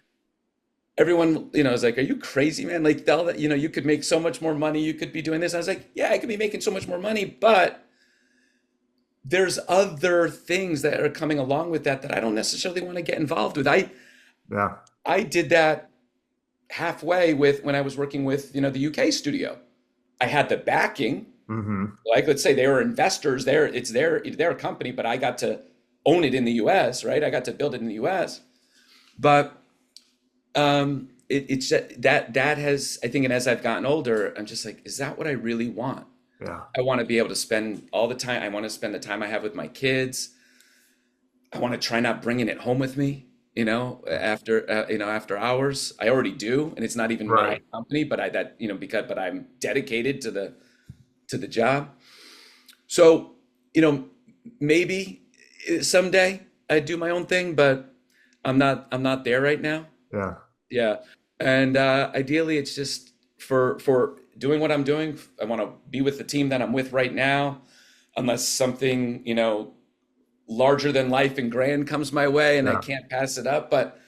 Everyone, is like, are you crazy, man? Like all that, you could make so much more money, you could be doing this. I was like, yeah, I could be making so much more money, but there's other things that are coming along with that I don't necessarily want to get involved with. Yeah. I did that halfway with when I was working with, the UK studio. I had the backing, Hmm. like let's say they were investors there, it's their company, but I got to own it in the US, right? I got to build it in the US. But it's that has, I think, and as I've gotten older, I'm just like, is that what I really want? Yeah. I want to be able to spend all the time. I want to spend the time I have with my kids. I want to try not bringing it home with me, after hours. I already do, and it's not even my Right. company, but but I'm dedicated to the job. So, you know, maybe someday I do my own thing, but I'm not there right now. Yeah. Yeah. And ideally it's just for doing what I'm doing, I want to be with the team that I'm with right now, unless something, larger than life and grand comes my way and I Yeah. can't pass it up. But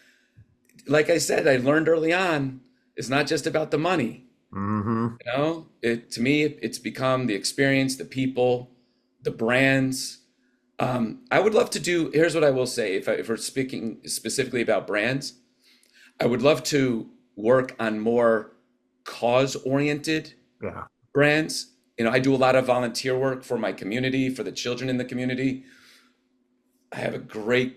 like I said, I learned early on, it's not just about the money. Hmm. To me, it's become the experience, the people, the brands. I would love to do, here's what I will say, if we're speaking specifically about brands, I would love to work on more cause-oriented Yeah. brands. I do a lot of volunteer work for my community, for the children in the community. I have a great,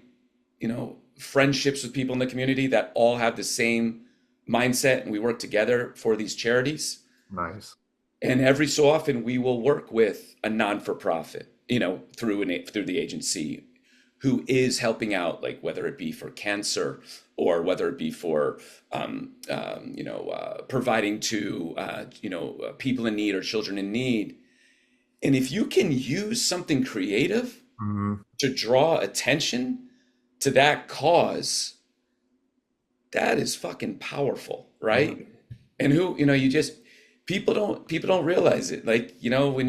friendships with people in the community that all have the same mindset, and we work together for these charities. Nice. And every so often, we will work with a non-for-profit, through the agency, who is helping out, like whether it be for cancer or whether it be for, providing to, people in need or children in need. And if you can use something creative Hmm. to draw attention to that cause, that is fucking powerful, right? Yeah. And you just, people don't realize it. Like, when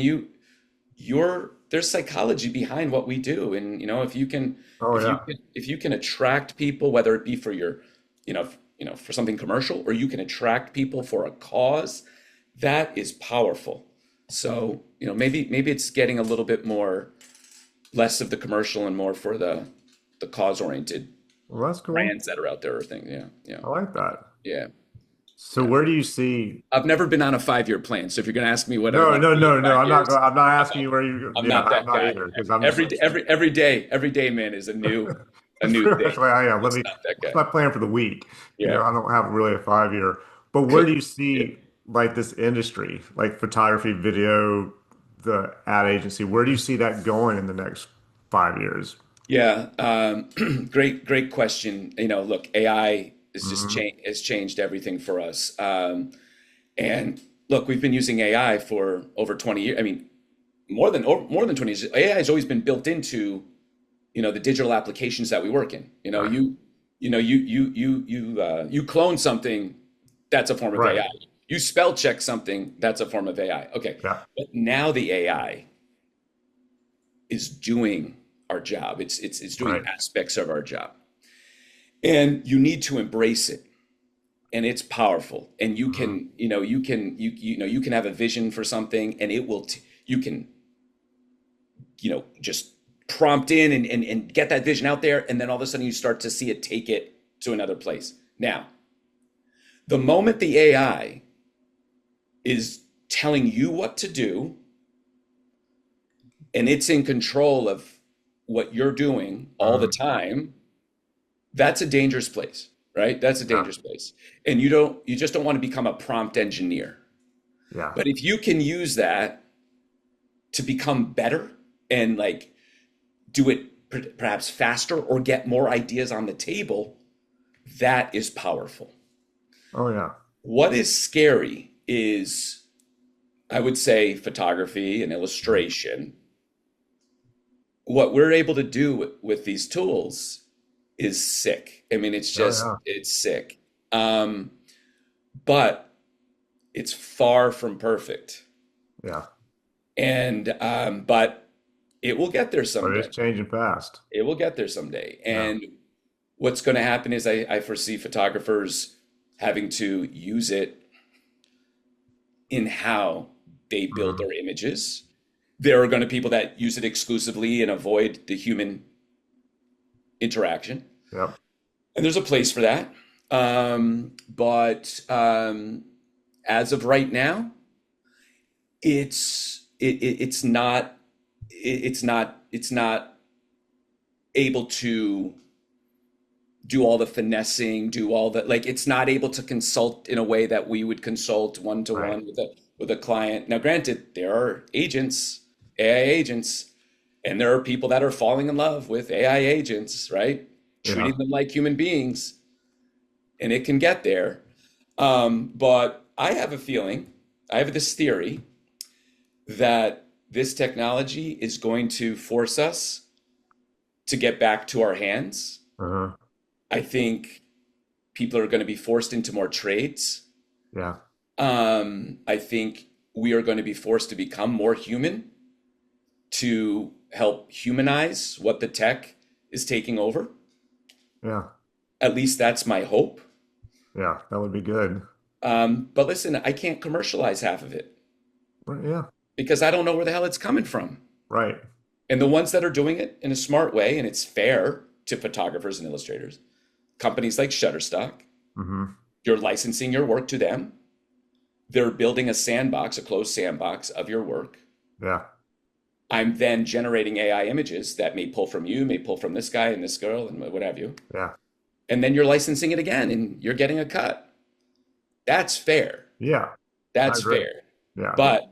there's psychology behind what we do. And, if you can, Oh if you yeah. can, if you can attract people, whether it be for for something commercial, or you can attract people for a cause, that is powerful. So, maybe it's getting a little bit more, less of the commercial and more for the cause oriented Well, that's cool. brands that are out there or things. Yeah. Yeah. I like that. Yeah. So Yeah. where do you see? I've never been on a 5-year plan. So if you're going to ask me what I No, want no, to do in no, no. five I'm not. years, I'm not I'm asking not, you where you. I'm Yeah, not I'm that not guy. either because I'm just Every like, every day, man is a new thing. Well, yeah. I'm Let just me. not that What's guy. my plan for the week? Yeah. I don't have really a 5 year. But where do you Yeah. see like this industry, like photography, video, the ad agency? Where do you see that going in the next 5 years? Yeah. Great question. Look, AI Hmm. has changed everything for us. And look, we've been using AI for over 20 years. I mean, more than 20 years. AI has always been built into, the digital applications that we work in. Right. you clone something, that's a form of Right. AI. You spell check something, that's a form of AI. Okay, Yeah. but now the AI is doing our job. It's doing Right. aspects of our job, and you need to embrace it. And it's powerful. And you Hmm. can, you can have a vision for something, and it will. You can, just prompt in and get that vision out there, and then all of a sudden you start to see it take it to another place. Now, the moment the AI is telling you what to do, and it's in control of what you're doing all the Hmm. time, that's a dangerous place, right? That's a Yeah. dangerous place. And you just don't want to become a prompt engineer. Yeah. But if you can use that to become better and like do it perhaps faster or get more ideas on the table, that is powerful. Oh yeah. What is scary is, I would say, photography and Mhm. illustration. What we're able to do with these tools is sick. I mean, Oh yeah. it's sick. Um, but it's far from perfect. Yeah. But it will get there But it's someday. changing fast. It will get there someday. Yeah. And what's going to happen is I foresee photographers having to use it in how they build Hmm. their images. There are going to be people that use it exclusively and avoid the human interaction. Yep. And there's a place for that. But as of right now, it's not able to do all the finessing, do all the like it's not able to consult in a way that we would consult one to Right. one with a client. Now, granted, there are agents, AI agents, and there are people that are falling in love with AI agents, right? Yeah. Treating them like human beings, and it can get there. But I have a feeling, I have this theory that this technology is going to force us to get back to our hands. Uh-huh. I think people are going to be forced into more trades. Yeah. I think we are going to be forced to become more human to help humanize what the tech is taking over. Yeah. At least that's my hope. Yeah. That would be good. But listen, I can't commercialize half of it Right. Yeah. because I don't know where the hell it's coming from. Right. And the ones that are doing it in a smart way, and it's fair to photographers and illustrators, companies like Shutterstock, Hmm. you're licensing your work to them. They're building a sandbox, a closed sandbox of your work. Yeah. I'm then generating AI images that may pull from you, may pull from this guy and this girl and what have you. Yeah. And then you're licensing it again and you're getting a cut. That's fair. Yeah. I That's agree. fair. Yeah. But,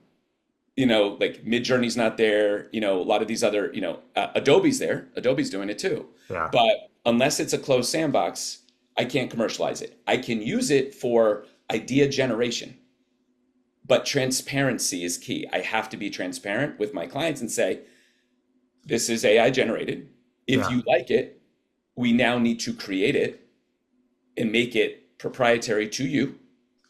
like Midjourney's not there, a lot of these other, Adobe's there. Adobe's doing it too. Yeah. But unless it's a closed sandbox, I can't commercialize it. I can use it for idea generation. But transparency is key. I have to be transparent with my clients and say, this is AI generated. If Yeah. you like it, we now need to create it and make it proprietary to you.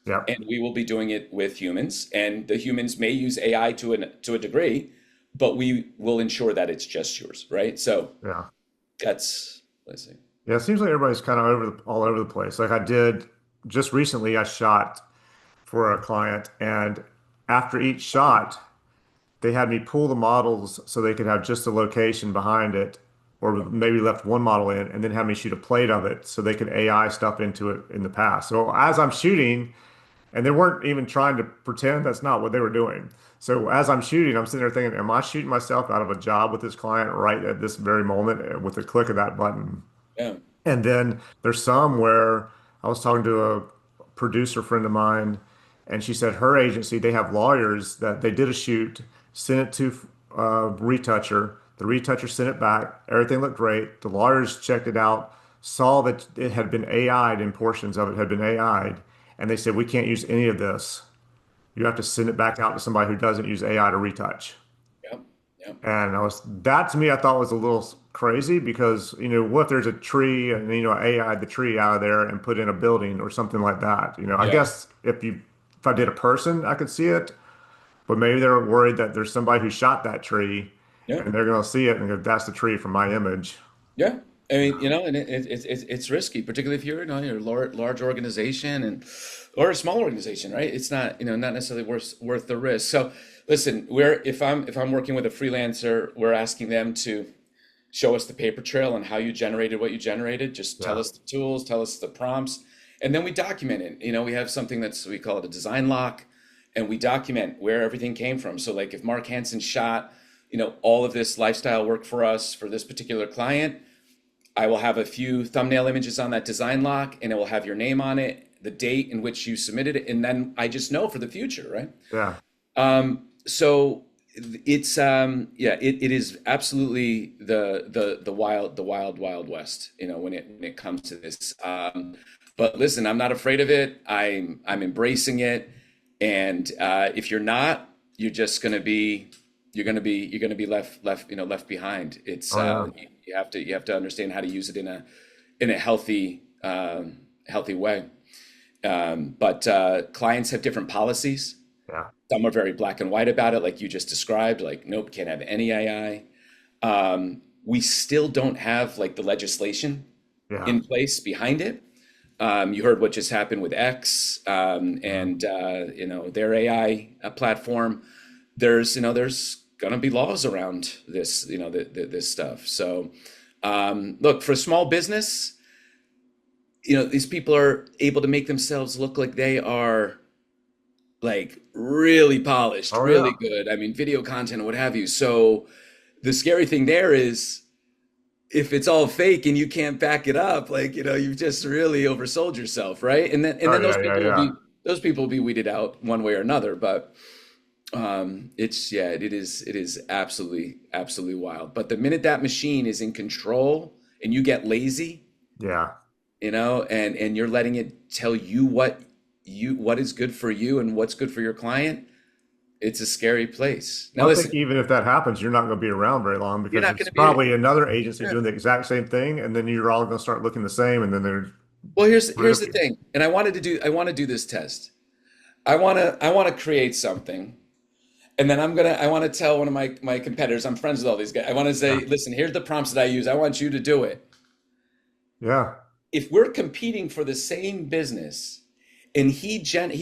Yep. And we will be doing it with humans. And the humans may use AI to a degree, but we will ensure that it's just yours, right? So Yeah. let's see. Yeah. It seems like everybody's kind of all over the place. Like I did just recently, I shot for a client, and after each shot, they had me pull the models so they could have just the location behind it, or maybe left one model in, and then have me shoot a plate of it so they could AI stuff into it in the past. So as I'm shooting, and they weren't even trying to pretend that's not what they were doing. So as I'm shooting, I'm sitting there thinking, am I shooting myself out of a job with this client right at this very moment with the click of that button? Yeah. And then there's some where I was talking to a producer friend of mine, and she said her agency, they have lawyers that they did a shoot, sent it to retoucher. The retoucher sent it back. Everything looked great. The lawyers checked it out, saw that it had been AI'd and portions of it had been AI'd, and they said, we can't use any of this. You have to send it back out to somebody who doesn't use AI to retouch. Yeah. Yeah. And that to me, I thought was a little crazy because, what if there's a tree and, AI the tree out of there and put in a building or something like that? I Yeah. guess if I did a person, I could see it, but maybe they're worried that there's somebody who shot that tree Yeah. and they're going to see it and go, that's the tree from my image. Yeah. I mean, and it's risky, particularly if you're a large organization or a small organization, right? It's not, not necessarily worth the risk. So listen, if I'm working with a freelancer, we're asking them to show us the paper trail on how you generated what you generated. Just tell Yeah. us the tools, tell us the prompts, and then we document it. We have something we call it a design lock, and we document where everything came from. So like if Mark Hansen shot, all of this lifestyle work for us for this particular client, I will have a few thumbnail images on that design lock, and it will have your name on it, the date in which you submitted it, and then I just know for the future, right? Yeah. So it's yeah, it is absolutely the wild west, when it comes to this. But listen, I'm not afraid of it. I'm embracing it, and if you're not, you're gonna be left behind. It's Oh, yeah. you have to understand how to use it in a healthy way. But clients have different policies. Yeah. Some are very black and white about it, like you just described, like, nope, can't have any AI. We still don't have like the legislation Yeah. in place behind it. You heard what just happened with X, Mhm. and their AI platform. There's gonna be laws around this, this stuff. So, look, for small business, these people are able to make themselves look like they are like really polished, Oh, really yeah. good. I mean, video content, what have you. So the scary thing there is if it's all fake and you can't back it up, like, you've just really oversold yourself, right? And Oh, then those yeah. Yeah. people will Yeah. be those people will be weeded out one way or another. But it is absolutely wild. But the minute that machine is in control and you get lazy, Yeah. and you're letting it tell you what is good for you and what's good for your client, it's a scary place. Now Well, I think listen, even if that happens, you're not going to be around very long you're because not it's going to be. probably another agency Yeah. doing the exact same thing, and then you're all going to start looking the same, and then they're Well, here's rid here's of the you. thing, and I want to do this test. I want to create something, and then I want to tell one of my competitors. I'm friends with all these guys. I want to Yeah. say, listen, here's the prompts that I use. I want you to do it. Yeah. If we're competing for the same business, and he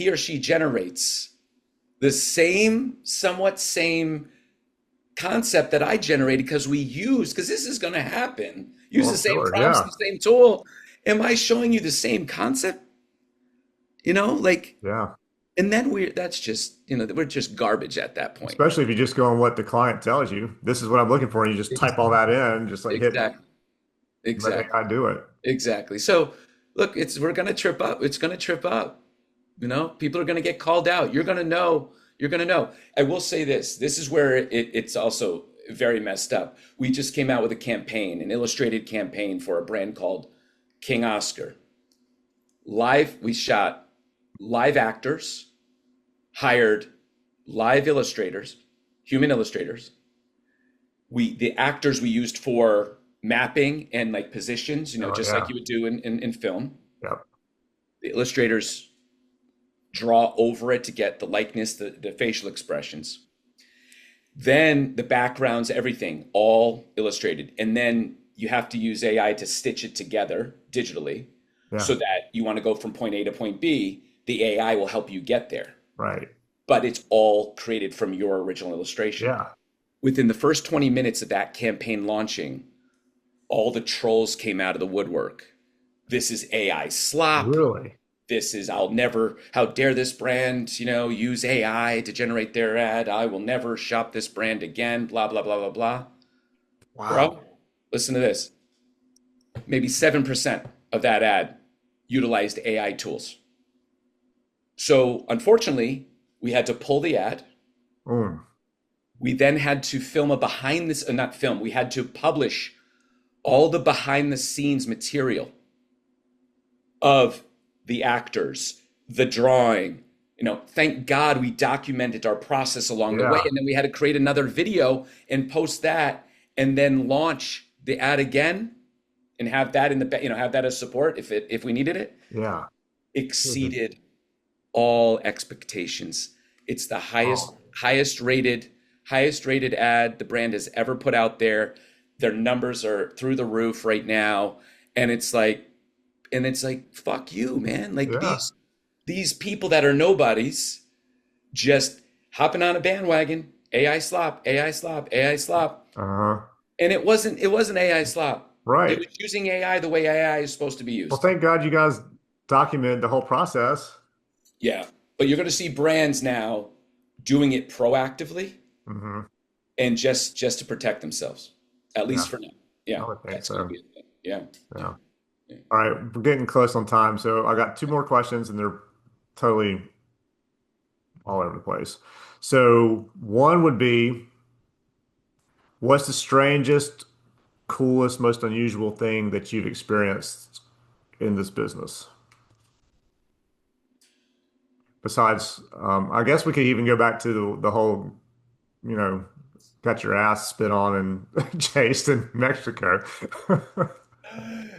or she generates the same, somewhat same concept that I generated, because this is going to happen. Use Well, the same sure. prompts, Yeah. the same tool. Am I showing you the same concept? Like, Yeah. and then that's just, we're just garbage at that point. Especially if you just go on what the client tells you. This is what I'm looking for, and you just type all that in, just like hit Exactly. let Exactly. AI do it. Exactly. So look, we're going to trip up. It's going to trip up. People are going to get called out. You're going to know. You're going to know. I will say this. This is where it's also very messed up. We just came out with a campaign, an illustrated campaign for a brand called King Oscar. We shot live actors, hired live illustrators, human illustrators. The actors we used for mapping and like positions, Oh, just like yeah. you would do in film. Yep. The illustrators draw over it to get the likeness, the facial expressions. Then the backgrounds, everything, all illustrated. And then you have to use AI to stitch it together digitally Yeah. so that you want to go from point A to point B. The AI will help you get there. Right. But it's all created from your original illustration. Yeah. Within the first 20 minutes of that campaign launching, all the trolls came out of the woodwork. This is AI slop. Really? This is, how dare this brand, use AI to generate their ad. I will never shop this brand again, blah, blah, blah, blah, blah. Wow. Bro, listen to this. Maybe 7% of that ad utilized AI tools. So unfortunately, we had to pull the ad. Mm. We then had to film not film, we had to publish all the behind the scenes material of the actors, the drawing, Thank God we documented our process along the way. Yeah. And then we had to create another video and post that and then launch the ad again and have that in have that as support if we needed it. Yeah. Exceeded all expectations. It's the highest Oh, highest rated ad the brand has ever put out there. Their numbers are through the roof right now. And it's like fuck you, man. Like yeah. these people that are nobodies just hopping on a bandwagon. AI slop, AI slop, AI slop. Uh-huh. And it wasn't AI slop. It Right. was using AI the way AI is supposed to be Well, used. thank God you guys documented the whole process. Yeah. But you're going to see brands now doing it proactively Hmm. and just to protect themselves, at Yeah, least for now. Yeah, I would think that's going to so. be a thing. Yeah, yeah, Yeah. yeah. All right, we're getting close on time, so I got two more questions, and they're totally all over the place. So one would be, what's the strangest, coolest, most unusual thing that you've experienced in this business? Besides, I guess we could even go back to the whole, you know, got your ass spit on and chased in Mexico.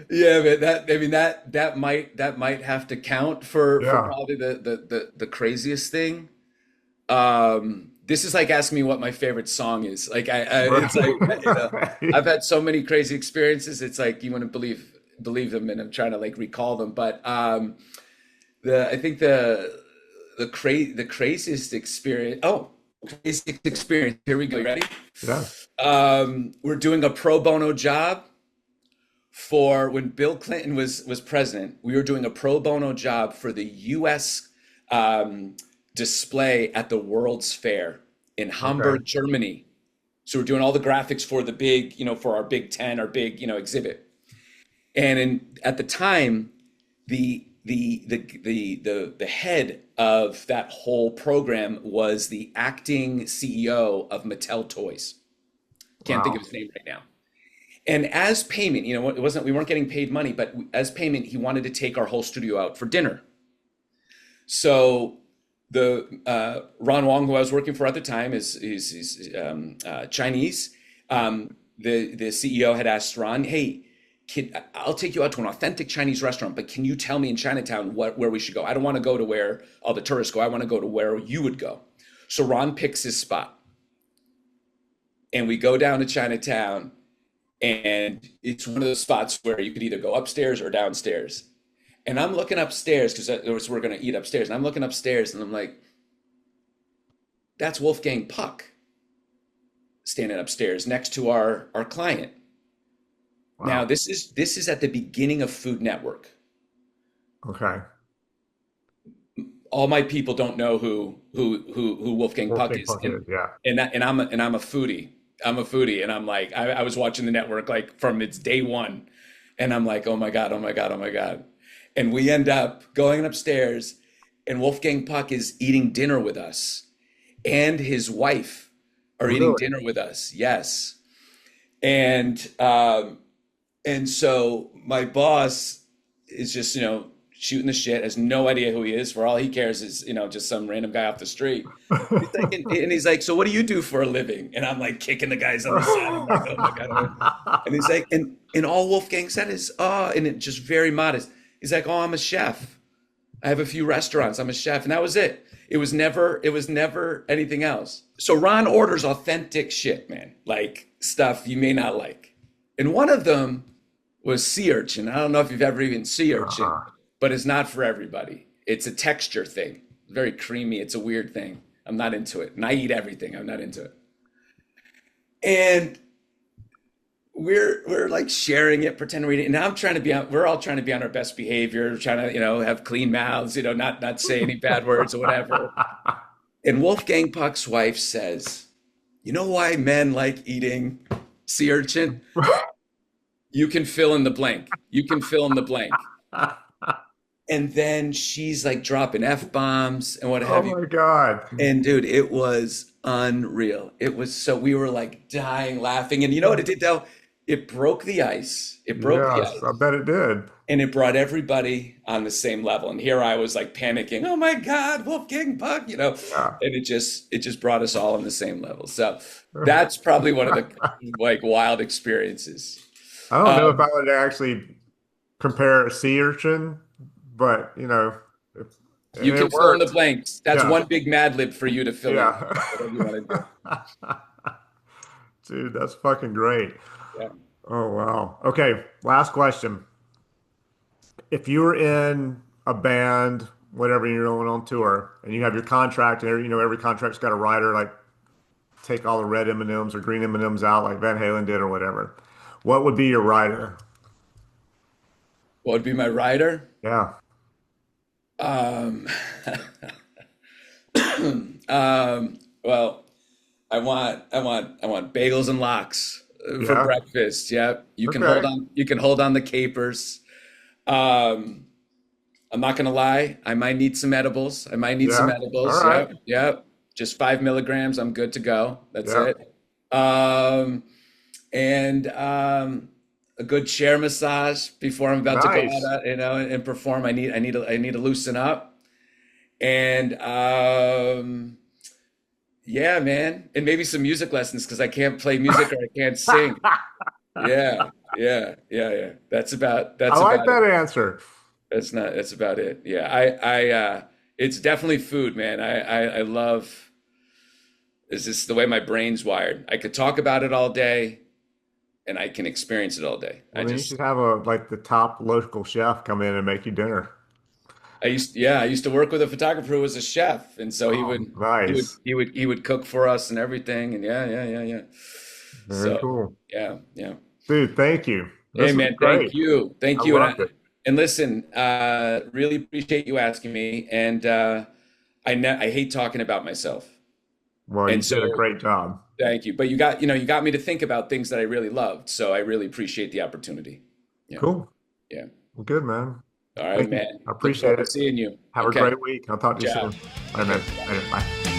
Yeah, but that might have to count for Yeah. probably the craziest thing. This is like asking me what my favorite song is. Like it's like I've Right. had so many crazy experiences. It's like you wouldn't believe them, and I'm trying to like recall them. But the I think the craziest experience. Oh, craziest experience. Here we go. Ready? Yeah. We're doing a pro bono job for when Bill Clinton was president. We were doing a pro bono job for the U.S. Display at the World's Fair in Okay. Hamburg, Germany. So we're doing all the graphics for the big, for our Big Ten, our big, exhibit. And at the time, the head of that whole program was the acting CEO of Mattel Toys. Can't think of Wow. his name right now. And as payment, we weren't getting paid money, but as payment, he wanted to take our whole studio out for dinner. So the Ron Wong, who I was working for at the time, is Chinese. The CEO had asked Ron, "Hey, kid, I'll take you out to an authentic Chinese restaurant, but can you tell me in Chinatown where we should go? I don't want to go to where all the tourists go. I want to go to where you would go." So Ron picks his spot, and we go down to Chinatown, and it's one of those spots where you could either go upstairs or downstairs. And I'm looking upstairs because we're going to eat upstairs. And I'm looking upstairs and I'm like, that's Wolfgang Puck standing upstairs next to our client. Now, Wow. this is at the beginning of Food Network. Okay. All my people don't know who Wolfgang Puck Wolfgang is. Puck is, yeah. And I'm a foodie. I'm a foodie. And I'm like, I was watching the network like from its day one. And I'm like, oh my God, oh my God, oh my God. And we end up going upstairs, and Wolfgang Puck is eating dinner with us, and his wife are eating Really? dinner with us. Yes. And so my boss is just, shooting the shit, has no idea who he is. For all he cares is, just some random guy off the street. And he's like, so what do you do for a living? And I'm like kicking the guys on the side. I'm like, oh my God. Oh. And he's like, and all Wolfgang said is, oh, and it just very modest. He's like, oh, I'm a chef. I have a few restaurants. I'm a chef. And that was it. It was never anything else. So Ron orders authentic shit, man. Like stuff you may not like. And one of them was sea urchin. I don't know if you've ever eaten sea urchin, Uh-huh. but it's not for everybody. It's a texture thing. Very creamy. It's a weird thing. I'm not into it. And I eat everything. I'm not into it. And we're like sharing it, pretend we're eating. And I'm trying to be on, we're all trying to be on our best behavior, trying to, have clean mouths, not say any bad words or whatever. And Wolfgang Puck's wife says, you know why men like eating sea urchin? You can fill in the blank. You can fill in the blank. And then she's like dropping F-bombs and what Oh have you. my God. And dude, it was unreal. We were like dying laughing. And you know what it did though? it broke the ice. It broke the Yes, I ice. bet it did. And it brought everybody on the same level. And here I was like panicking, oh my God, Wolfgang Puck, Yeah. and it just brought us all on the same level. So that's probably one of the like wild experiences. I don't know if I Um, would actually compare a sea urchin, but it, you it can fill in the worked. blanks. That's Yeah. one big Mad Lib for you to fill in, Yeah. whatever you want to do. Dude, that's fucking great. Yeah. Oh, wow. Okay, last question. If you were in a band, whatever, you're going on tour, and you have your contract, and every contract's got a rider, like take all the red M&Ms or green M&Ms out, like Van Halen did, or whatever. What would be your rider? What would be my rider? Yeah, Um, well, I want bagels and lox for yeah. breakfast. Yep. You can hold Okay. on. You can hold on the capers. Um, I'm not gonna lie. I might need some edibles. I might need some Yeah. All edibles. right. Yep. Yep. Just 5 milligrams. I'm good to go. That's Yeah. it. Um, and a good chair massage before I'm about to go Nice. out, and perform. I need to loosen up. And yeah, man, and maybe some music lessons because I can't play music or I can't sing. Yeah, yeah, yeah, yeah. That's about I that's like about it. that answer. That's about it. Yeah, it's definitely food, man. I love. Is this the way my brain's wired? I could talk about it all day, and I can experience it all day. Well, then you should have the top local chef come in and make you dinner. I used to work with a photographer who was a chef, and so he Oh, would he would nice. he would he would cook for us and everything, and yeah, yeah, yeah, yeah. Very So cool. yeah, yeah. Dude, thank you. Hey This was man, thank great. you, I thank you, and loved it. listen, really appreciate you asking me, and I hate talking about myself, Well, you and did a so great job. thank you. But you got me to think about things that I really loved, so I really appreciate the opportunity. Yeah, Cool. yeah. Well, good, man. All right, Thank you. man. I Look appreciate forward to it. seeing you. Have a Okay, great week. I'll talk to you ciao. soon. All right, Okay, man. bye. Later. Bye.